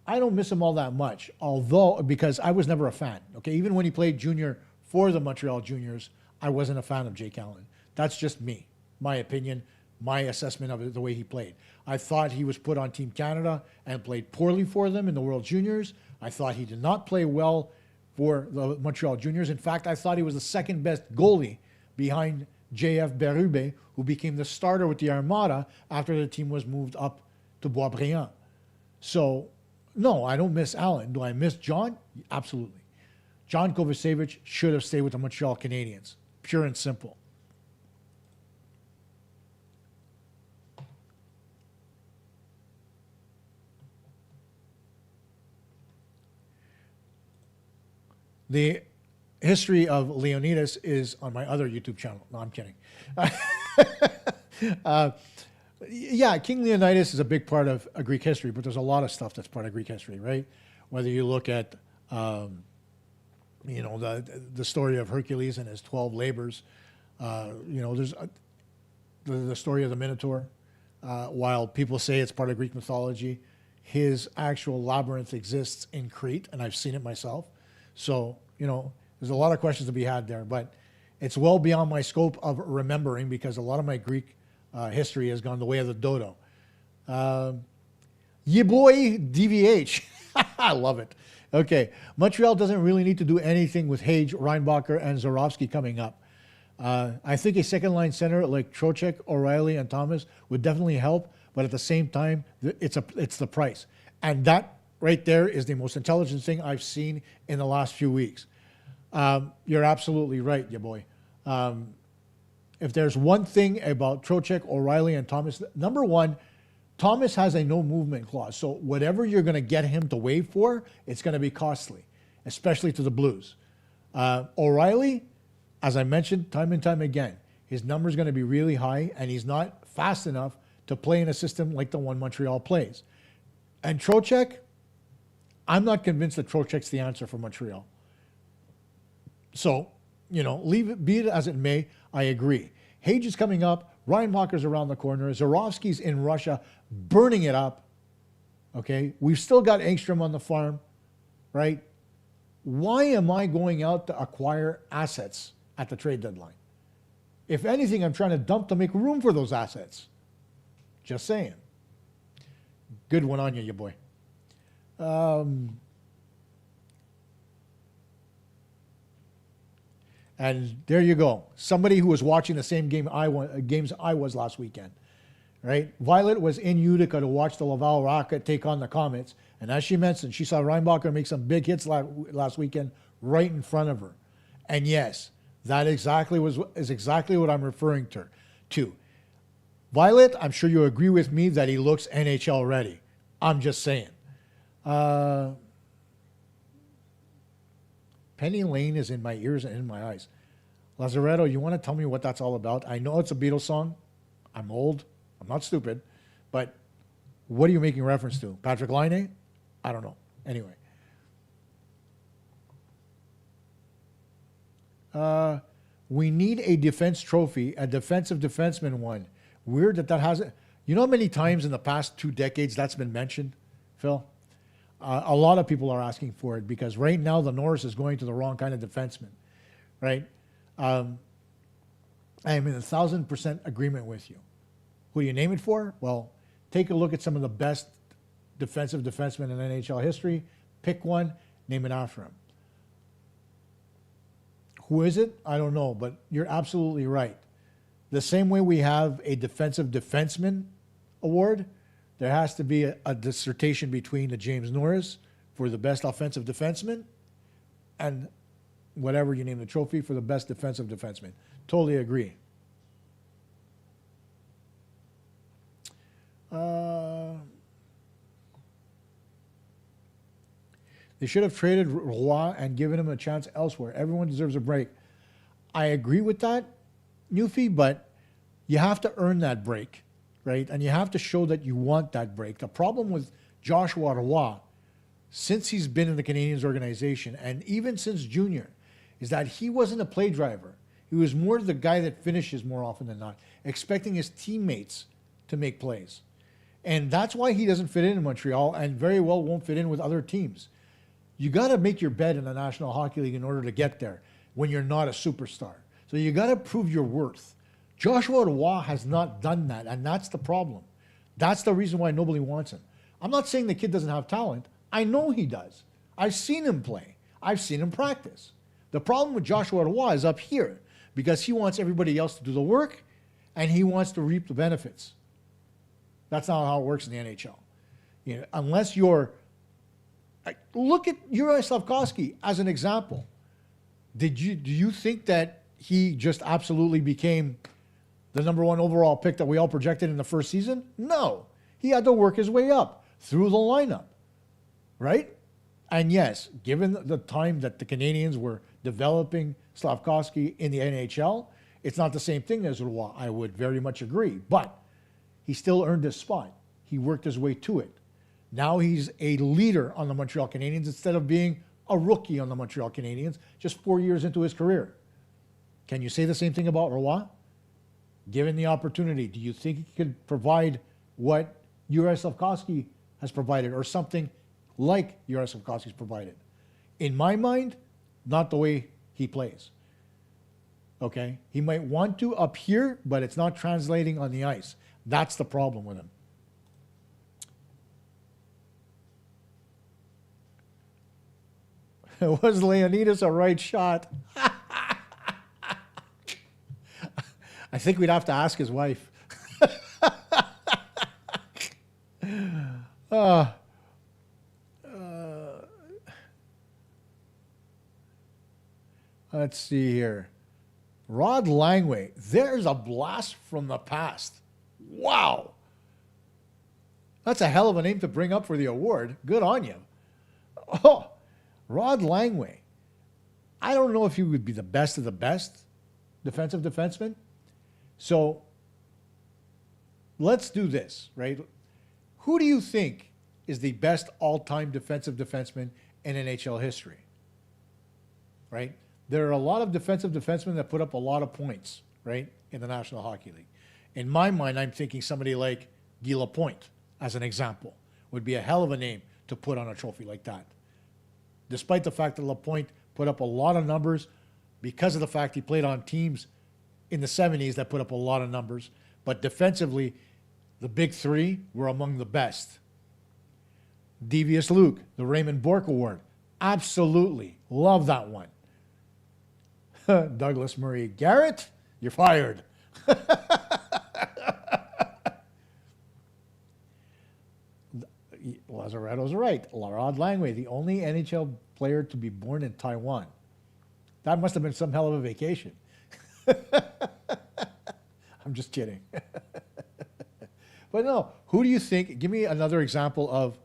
I don't miss him all that much, although, because I was never a fan, okay? Even when he played junior for the Montreal Juniors, I wasn't a fan of Jake Allen. That's just me, my opinion, my assessment of it, the way he played. I thought he was put on Team Canada and played poorly for them in the World Juniors. I thought he did not play well for the Montreal Juniors. In fact, I thought he was the second best goalie behind J.F. Berube, who became the starter with the Armada after the team was moved up to Boisbriand. So, no, I don't miss Allen. Do I miss John? Absolutely. John Kovacevic should have stayed with the Montreal Canadiens. Pure and simple. The history of Leonidas is on my other YouTube channel. No, I'm kidding. Yeah, King Leonidas is a big part of Greek history, but there's a lot of stuff that's part of Greek history, right? Whether you look at, the story of Hercules and his 12 labors, there's the story of the Minotaur. While people say it's part of Greek mythology, his actual labyrinth exists in Crete, and I've seen it myself. So, there's a lot of questions to be had there, but it's well beyond my scope of remembering because a lot of my Greek history has gone the way of the dodo. Ye boy DVH. I love it. Okay. Montreal doesn't really need to do anything with Hage, Reinbacher, and Zorowski coming up. I think a second-line center like Trocheck, O'Reilly, and Thomas would definitely help, but at the same time, it's the price. And that right there is the most intelligent thing I've seen in the last few weeks. You're absolutely right, ya boy. If there's one thing about Trocheck, O'Reilly, and Thomas, number one, Thomas has a no movement clause. So whatever you're going to get him to waive for, it's going to be costly, especially to the Blues. O'Reilly, as I mentioned time and time again, his number is going to be really high, and he's not fast enough to play in a system like the one Montreal plays. And Trocheck, I'm not convinced that Trocheck's the answer for Montreal. So, leave it, be it as it may, I agree. Hage is coming up. Reinbacher's around the corner. Zorowski's in Russia, burning it up. Okay? We've still got Engstrom on the farm, right? Why am I going out to acquire assets at the trade deadline? If anything, I'm trying to dump to make room for those assets. Just saying. Good one on you boy. And there you go. Somebody who was watching the same games I was last weekend, right? Violet was in Utica to watch the Laval Rocket take on the Comets. And as she mentioned, she saw Reinbacher make some big hits last weekend right in front of her. And yes, that is exactly what I'm referring to. Violet, I'm sure you agree with me that he looks NHL ready. I'm just saying. Penny Lane is in my ears and in my eyes. Lazaretto, you want to tell me what that's all about? I know it's a Beatles song. I'm old. I'm not stupid. But what are you making reference to? Patrick Laine? I don't know. Anyway. We need a defense trophy, a defensive defenseman one. Weird that hasn't. You know how many times in the past 2 decades that's been mentioned, Phil? A lot of people are asking for it because right now the Norris is going to the wrong kind of defenseman, right? I am in 1,000% agreement with you. Who do you name it for? Well, take a look at some of the best defensive defensemen in NHL history. Pick one, name it after him. Who is it? I don't know, but you're absolutely right. The same way we have a defensive defenseman award, there has to be a dissertation between the James Norris for the best offensive defenseman and whatever you name the trophy for the best defensive defenseman. Totally agree. They should have traded Roy and given him a chance elsewhere. Everyone deserves a break. I agree with that, Newfie, but you have to earn that break, right? And you have to show that you want that break. The problem with Joshua Roy, since he's been in the Canadiens organization, and even since junior, is that he wasn't a play driver. He was more the guy that finishes more often than not, expecting his teammates to make plays. And that's why he doesn't fit in Montreal and very well won't fit in with other teams. You got to make your bed in the National Hockey League in order to get there when you're not a superstar. So you got to prove your worth. Joshua Roy has not done that, and that's the problem. That's the reason why nobody wants him. I'm not saying the kid doesn't have talent. I know he does. I've seen him play. I've seen him practice. The problem with Joshua Roy is up here because he wants everybody else to do the work and he wants to reap the benefits. That's not how it works in the NHL. You know, unless you're... Look at Uri Slafkovsky as an example. Do you think that he just absolutely became the #1 overall pick that we all projected in the first season? No. He had to work his way up through the lineup, right? And yes, given the time that the Canadiens were developing Slafkovsky in the NHL, it's not the same thing as Roy. I would very much agree. But he still earned his spot. He worked his way to it. Now he's a leader on the Montreal Canadiens instead of being a rookie on the Montreal Canadiens just 4 years into his career. Can you say the same thing about Roy? Given the opportunity, do you think he could provide what Uri Slafkovsky has provided or something like Uri Slafkovsky's provided? In my mind, not the way he plays. Okay? He might want to up here, but it's not translating on the ice. That's the problem with him. Was Leonidas a right shot? I think we'd have to ask his wife. Let's see here. Rod Langway. There's a blast from the past. Wow. That's a hell of a name to bring up for the award. Good on you. Oh, Rod Langway. I don't know if he would be the best of the best defensive defenseman. So let's do this, right? Who do you think is the best all-time defensive defenseman in NHL history? Right? There are a lot of defensive defensemen that put up a lot of points, right, in the National Hockey League. In my mind, I'm thinking somebody like Guy Lapointe, as an example, would be a hell of a name to put on a trophy like that. Despite the fact that Lapointe put up a lot of numbers because of the fact he played on teams in the 70s that put up a lot of numbers. But defensively, the big three were among the best. Devious Luke, the Raymond Bourque Award. Absolutely. Love that one. Douglas Murray Garrett, you're fired. Lazaretto's right. Rod Langway, the only NHL player to be born in Taiwan. That must have been some hell of a vacation. I'm just kidding. But no, who do you think, give me another example of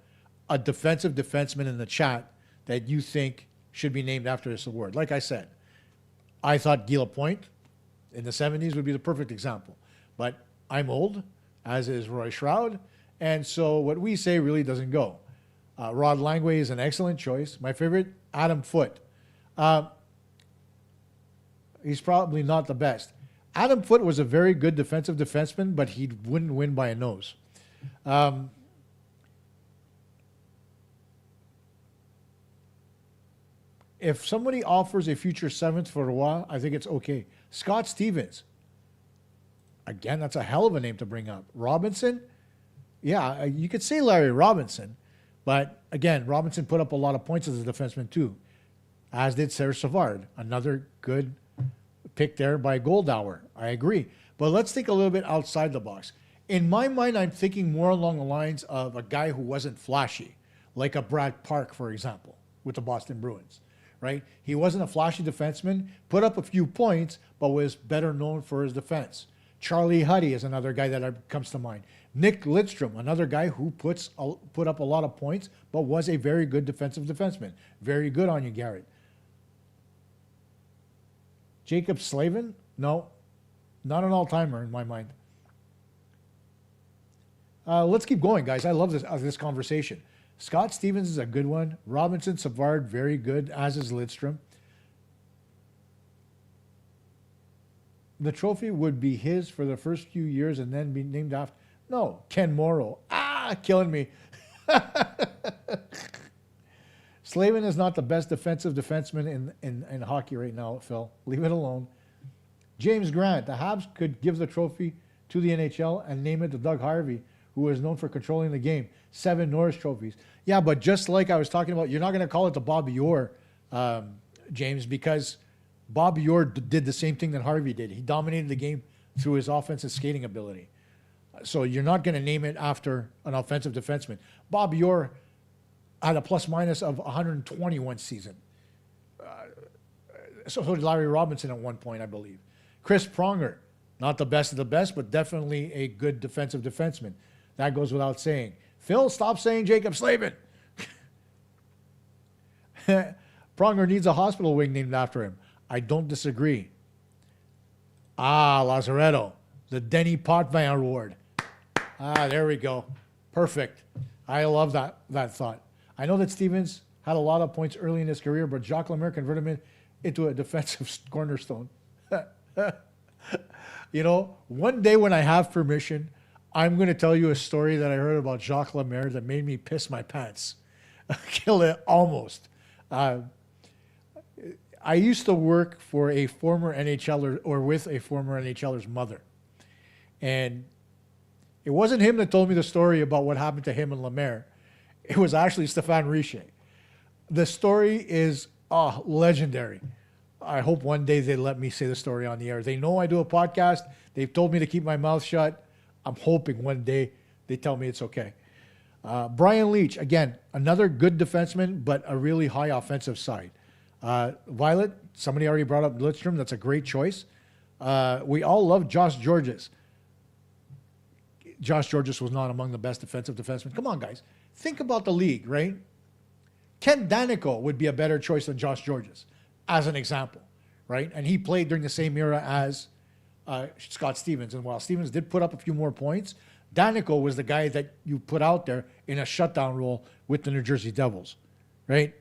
a defensive defenseman in the chat that you think should be named after this award. Like I said, I thought Guy Lapointe in the 70s would be the perfect example. But I'm old, as is Roy Shroud, and so what we say really doesn't go. Rod Langway is an excellent choice. My favorite, Adam Foote. He's probably not the best. Adam Foote was a very good defensive defenseman, but he wouldn't win by a nose. If somebody offers a future seventh for Roy, I think it's okay. Scott Stevens. Again, that's a hell of a name to bring up. Robinson? Yeah, you could say Larry Robinson. But again, Robinson put up a lot of points as a defenseman too. As did Serge Savard. Another good pick there by Goldauer. I agree. But let's think a little bit outside the box. In my mind, I'm thinking more along the lines of a guy who wasn't flashy. Like a Brad Park, for example, with the Boston Bruins. Right? He wasn't a flashy defenseman, put up a few points, but was better known for his defense. Charlie Huddy is another guy that comes to mind. Nick Lidstrom, another guy who put up a lot of points, but was a very good defensive defenseman. Very good on you, Garrett. Jacob Slavin? No, not an all-timer in my mind. Let's keep going, guys. I love this conversation. Scott Stevens is a good one. Robinson, Savard, very good, as is Lidstrom. The trophy would be his for the first few years and then be named after. No, Ken Morrow. Killing me. Slavin is not the best defensive defenseman in hockey right now, Phil. Leave it alone. James Grant. The Habs could give the trophy to the NHL and name it to Doug Harvey, who is known for controlling the game. 7 Norris trophies. Yeah, but just like I was talking about, you're not going to call it the Bobby Orr, James, because Bobby Orr did the same thing that Harvey did. He dominated the game through his offensive skating ability. So you're not going to name it after an offensive defenseman. Bobby Orr had a plus-minus of 121 season. So did Larry Robinson at one point, I believe. Chris Pronger, not the best of the best, but definitely a good defensive defenseman. That goes without saying. Phil, stop saying Jacob Slavin. Pronger needs a hospital wing named after him. I don't disagree. Lazaretto. The Denny Potvin Award. There we go. Perfect. I love that thought. I know that Stevens had a lot of points early in his career, but Jacques Lemaire converted him into a defensive cornerstone. You know, one day when I have permission, I'm going to tell you a story that I heard about Jacques Lemaire that made me piss my pants. Kill it almost. I used to work for a former NHLer or with a former NHLer's mother. And it wasn't him that told me the story about what happened to him and Lemaire. It was actually Stéphane Richer. The story is legendary. I hope one day they let me say the story on the air. They know I do a podcast. They've told me to keep my mouth shut. I'm hoping one day they tell me it's okay. Brian Leach, again, another good defenseman, but a really high offensive side. Violet, somebody already brought up Lidstrom. That's a great choice. We all love Josh Georges. Josh Georges was not among the best defensive defensemen. Come on, guys. Think about the league, right? Ken Danico would be a better choice than Josh Georges, as an example, right? And he played during the same era as Scott Stevens. And while Stevens did put up a few more points, Danico was the guy that you put out there in a shutdown role with the New Jersey Devils, right?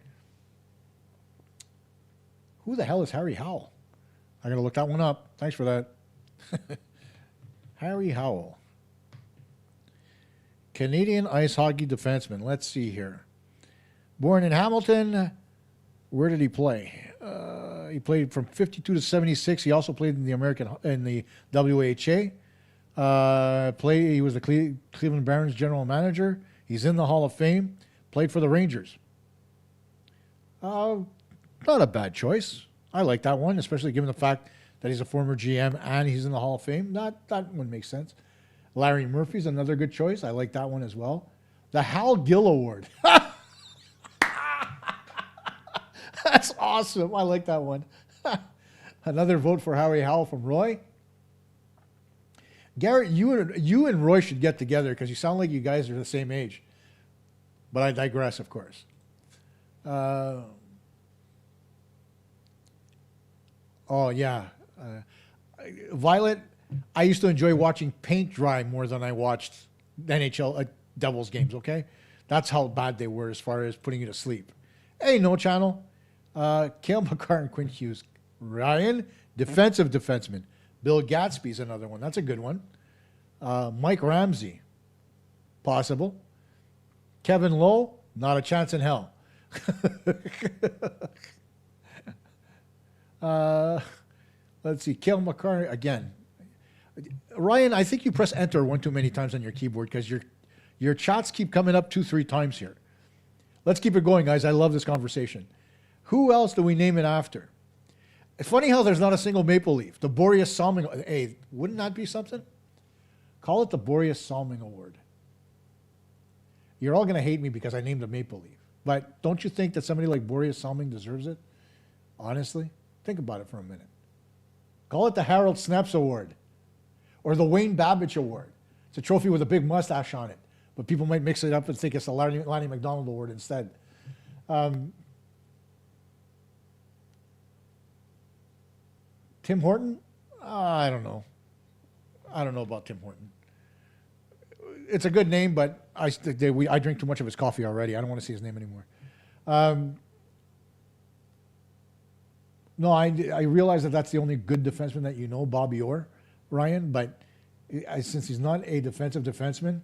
Who the hell is Harry Howell? I got to look that one up. Thanks for that. Harry Howell. Canadian ice hockey defenseman. Let's see here. Born in Hamilton. Where did he play? He played from 52 to 76. He also played in the WHA. He was the Cleveland Barons general manager. He's in the Hall of Fame. Played for the Rangers. Not a bad choice. I like that one, especially given the fact that he's a former GM and he's in the Hall of Fame. That one makes sense. Larry Murphy's another good choice. I like that one as well. The Hal Gill Award. That's awesome. I like that one. Another vote for Harry Howell from Roy. Garrett, you and Roy should get together because you sound like you guys are the same age. But I digress, of course. Violet, I used to enjoy watching paint dry more than I watched NHL Devils games, okay? That's how bad they were as far as putting you to sleep. Hey, No Channel. Cale Makar and Quinn Hughes. Ryan, defensive defenseman. Bill Gatsby's another one. That's a good one. Mike Ramsey, possible. Kevin Lowe, not a chance in hell. Let's see. Cale McCartney, again. Ryan, I think you press enter one too many times on your keyboard because your chats keep coming up 2-3 times here. Let's keep it going, guys. I love this conversation. Who else do we name it after? It's funny how there's not a single Maple Leaf. The Boreas Salming. Hey, wouldn't that be something? Call it the Boreas Salming Award. You're all going to hate me because I named a Maple Leaf. But don't you think that somebody like Boreas Salming deserves it? Honestly? Think about it for a minute. Call it the Harold Snaps Award. Or the Wayne Babbage Award. It's a trophy with a big mustache on it. But people might mix it up and think it's the Lanny McDonald Award instead. Tim Horton? I don't know. I don't know about Tim Horton. It's a good name, but I drink too much of his coffee already. I don't want to see his name anymore. No, I realize that that's the only good defenseman that you know, Bobby Orr, Ryan. But since he's not a defensive defenseman,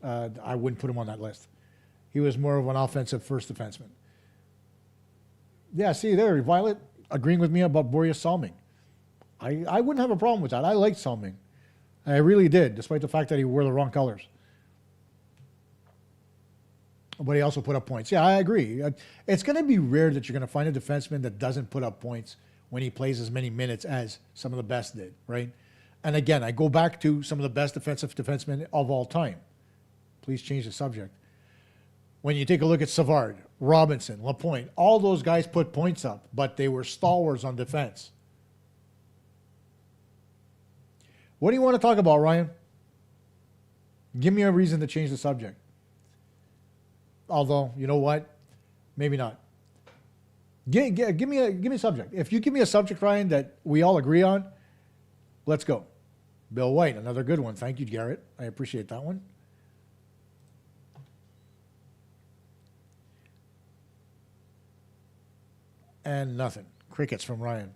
I wouldn't put him on that list. He was more of an offensive first defenseman. Yeah, see there, Violet agreeing with me about Boreas Salming. I wouldn't have a problem with that. I liked Salming. I really did, despite the fact that he wore the wrong colors. But he also put up points. Yeah, I agree. It's going to be rare that you're going to find a defenseman that doesn't put up points when he plays as many minutes as some of the best did, right? And again, I go back to some of the best defensive defensemen of all time. Please change the subject. When you take a look at Savard, Robinson, Lapointe, all those guys put points up, but they were stalwarts on defense. What do you want to talk about, Ryan? Give me a reason to change the subject. Although, you know what? Maybe not. Give me a subject. If you give me a subject, Ryan, that we all agree on, let's go. Bill White, another good one. Thank you, Garrett. I appreciate that one. And nothing. Crickets from Ryan.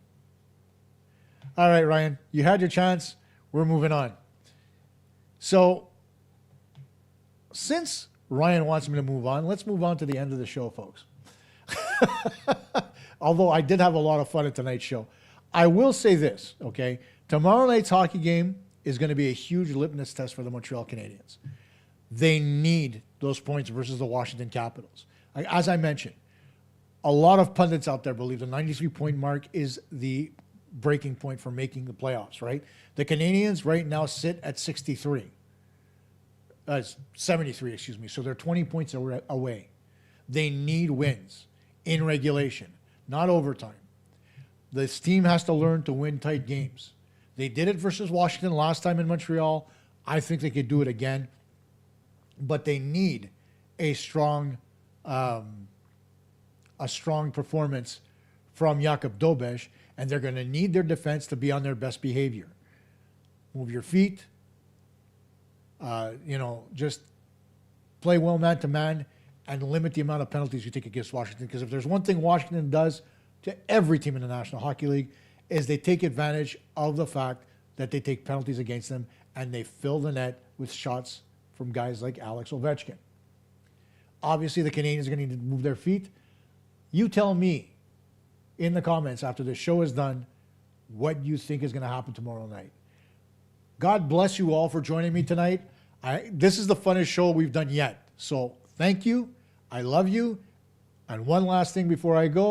All right, Ryan, you had your chance. We're moving on. So, since Ryan wants me to move on, let's move on to the end of the show, folks. Although I did have a lot of fun at tonight's show. I will say this, okay? Tomorrow night's hockey game is going to be a huge litmus test for the Montreal Canadiens. They need those points versus the Washington Capitals. As I mentioned, a lot of pundits out there believe the 93-point mark is the breaking point for making the playoffs, right? The Canadiens right now sit at 73. 73, excuse me. So they're 20 points away. They need wins in regulation, not overtime. This team has to learn to win tight games. They did it versus Washington last time in Montreal. I think they could do it again. But they need a strong performance from Jakub Dobeš, and they're going to need their defense to be on their best behavior. Move your feet. Just play well man-to-man and limit the amount of penalties you take against Washington. Because if there's one thing Washington does to every team in the National Hockey League is they take advantage of the fact that they take penalties against them and they fill the net with shots from guys like Alex Ovechkin. Obviously, the Canadiens are going to need to move their feet. You tell me in the comments after the show is done what you think is going to happen tomorrow night. God bless you all for joining me tonight. This is the funnest show we've done yet. So thank you. I love you. And one last thing before I go.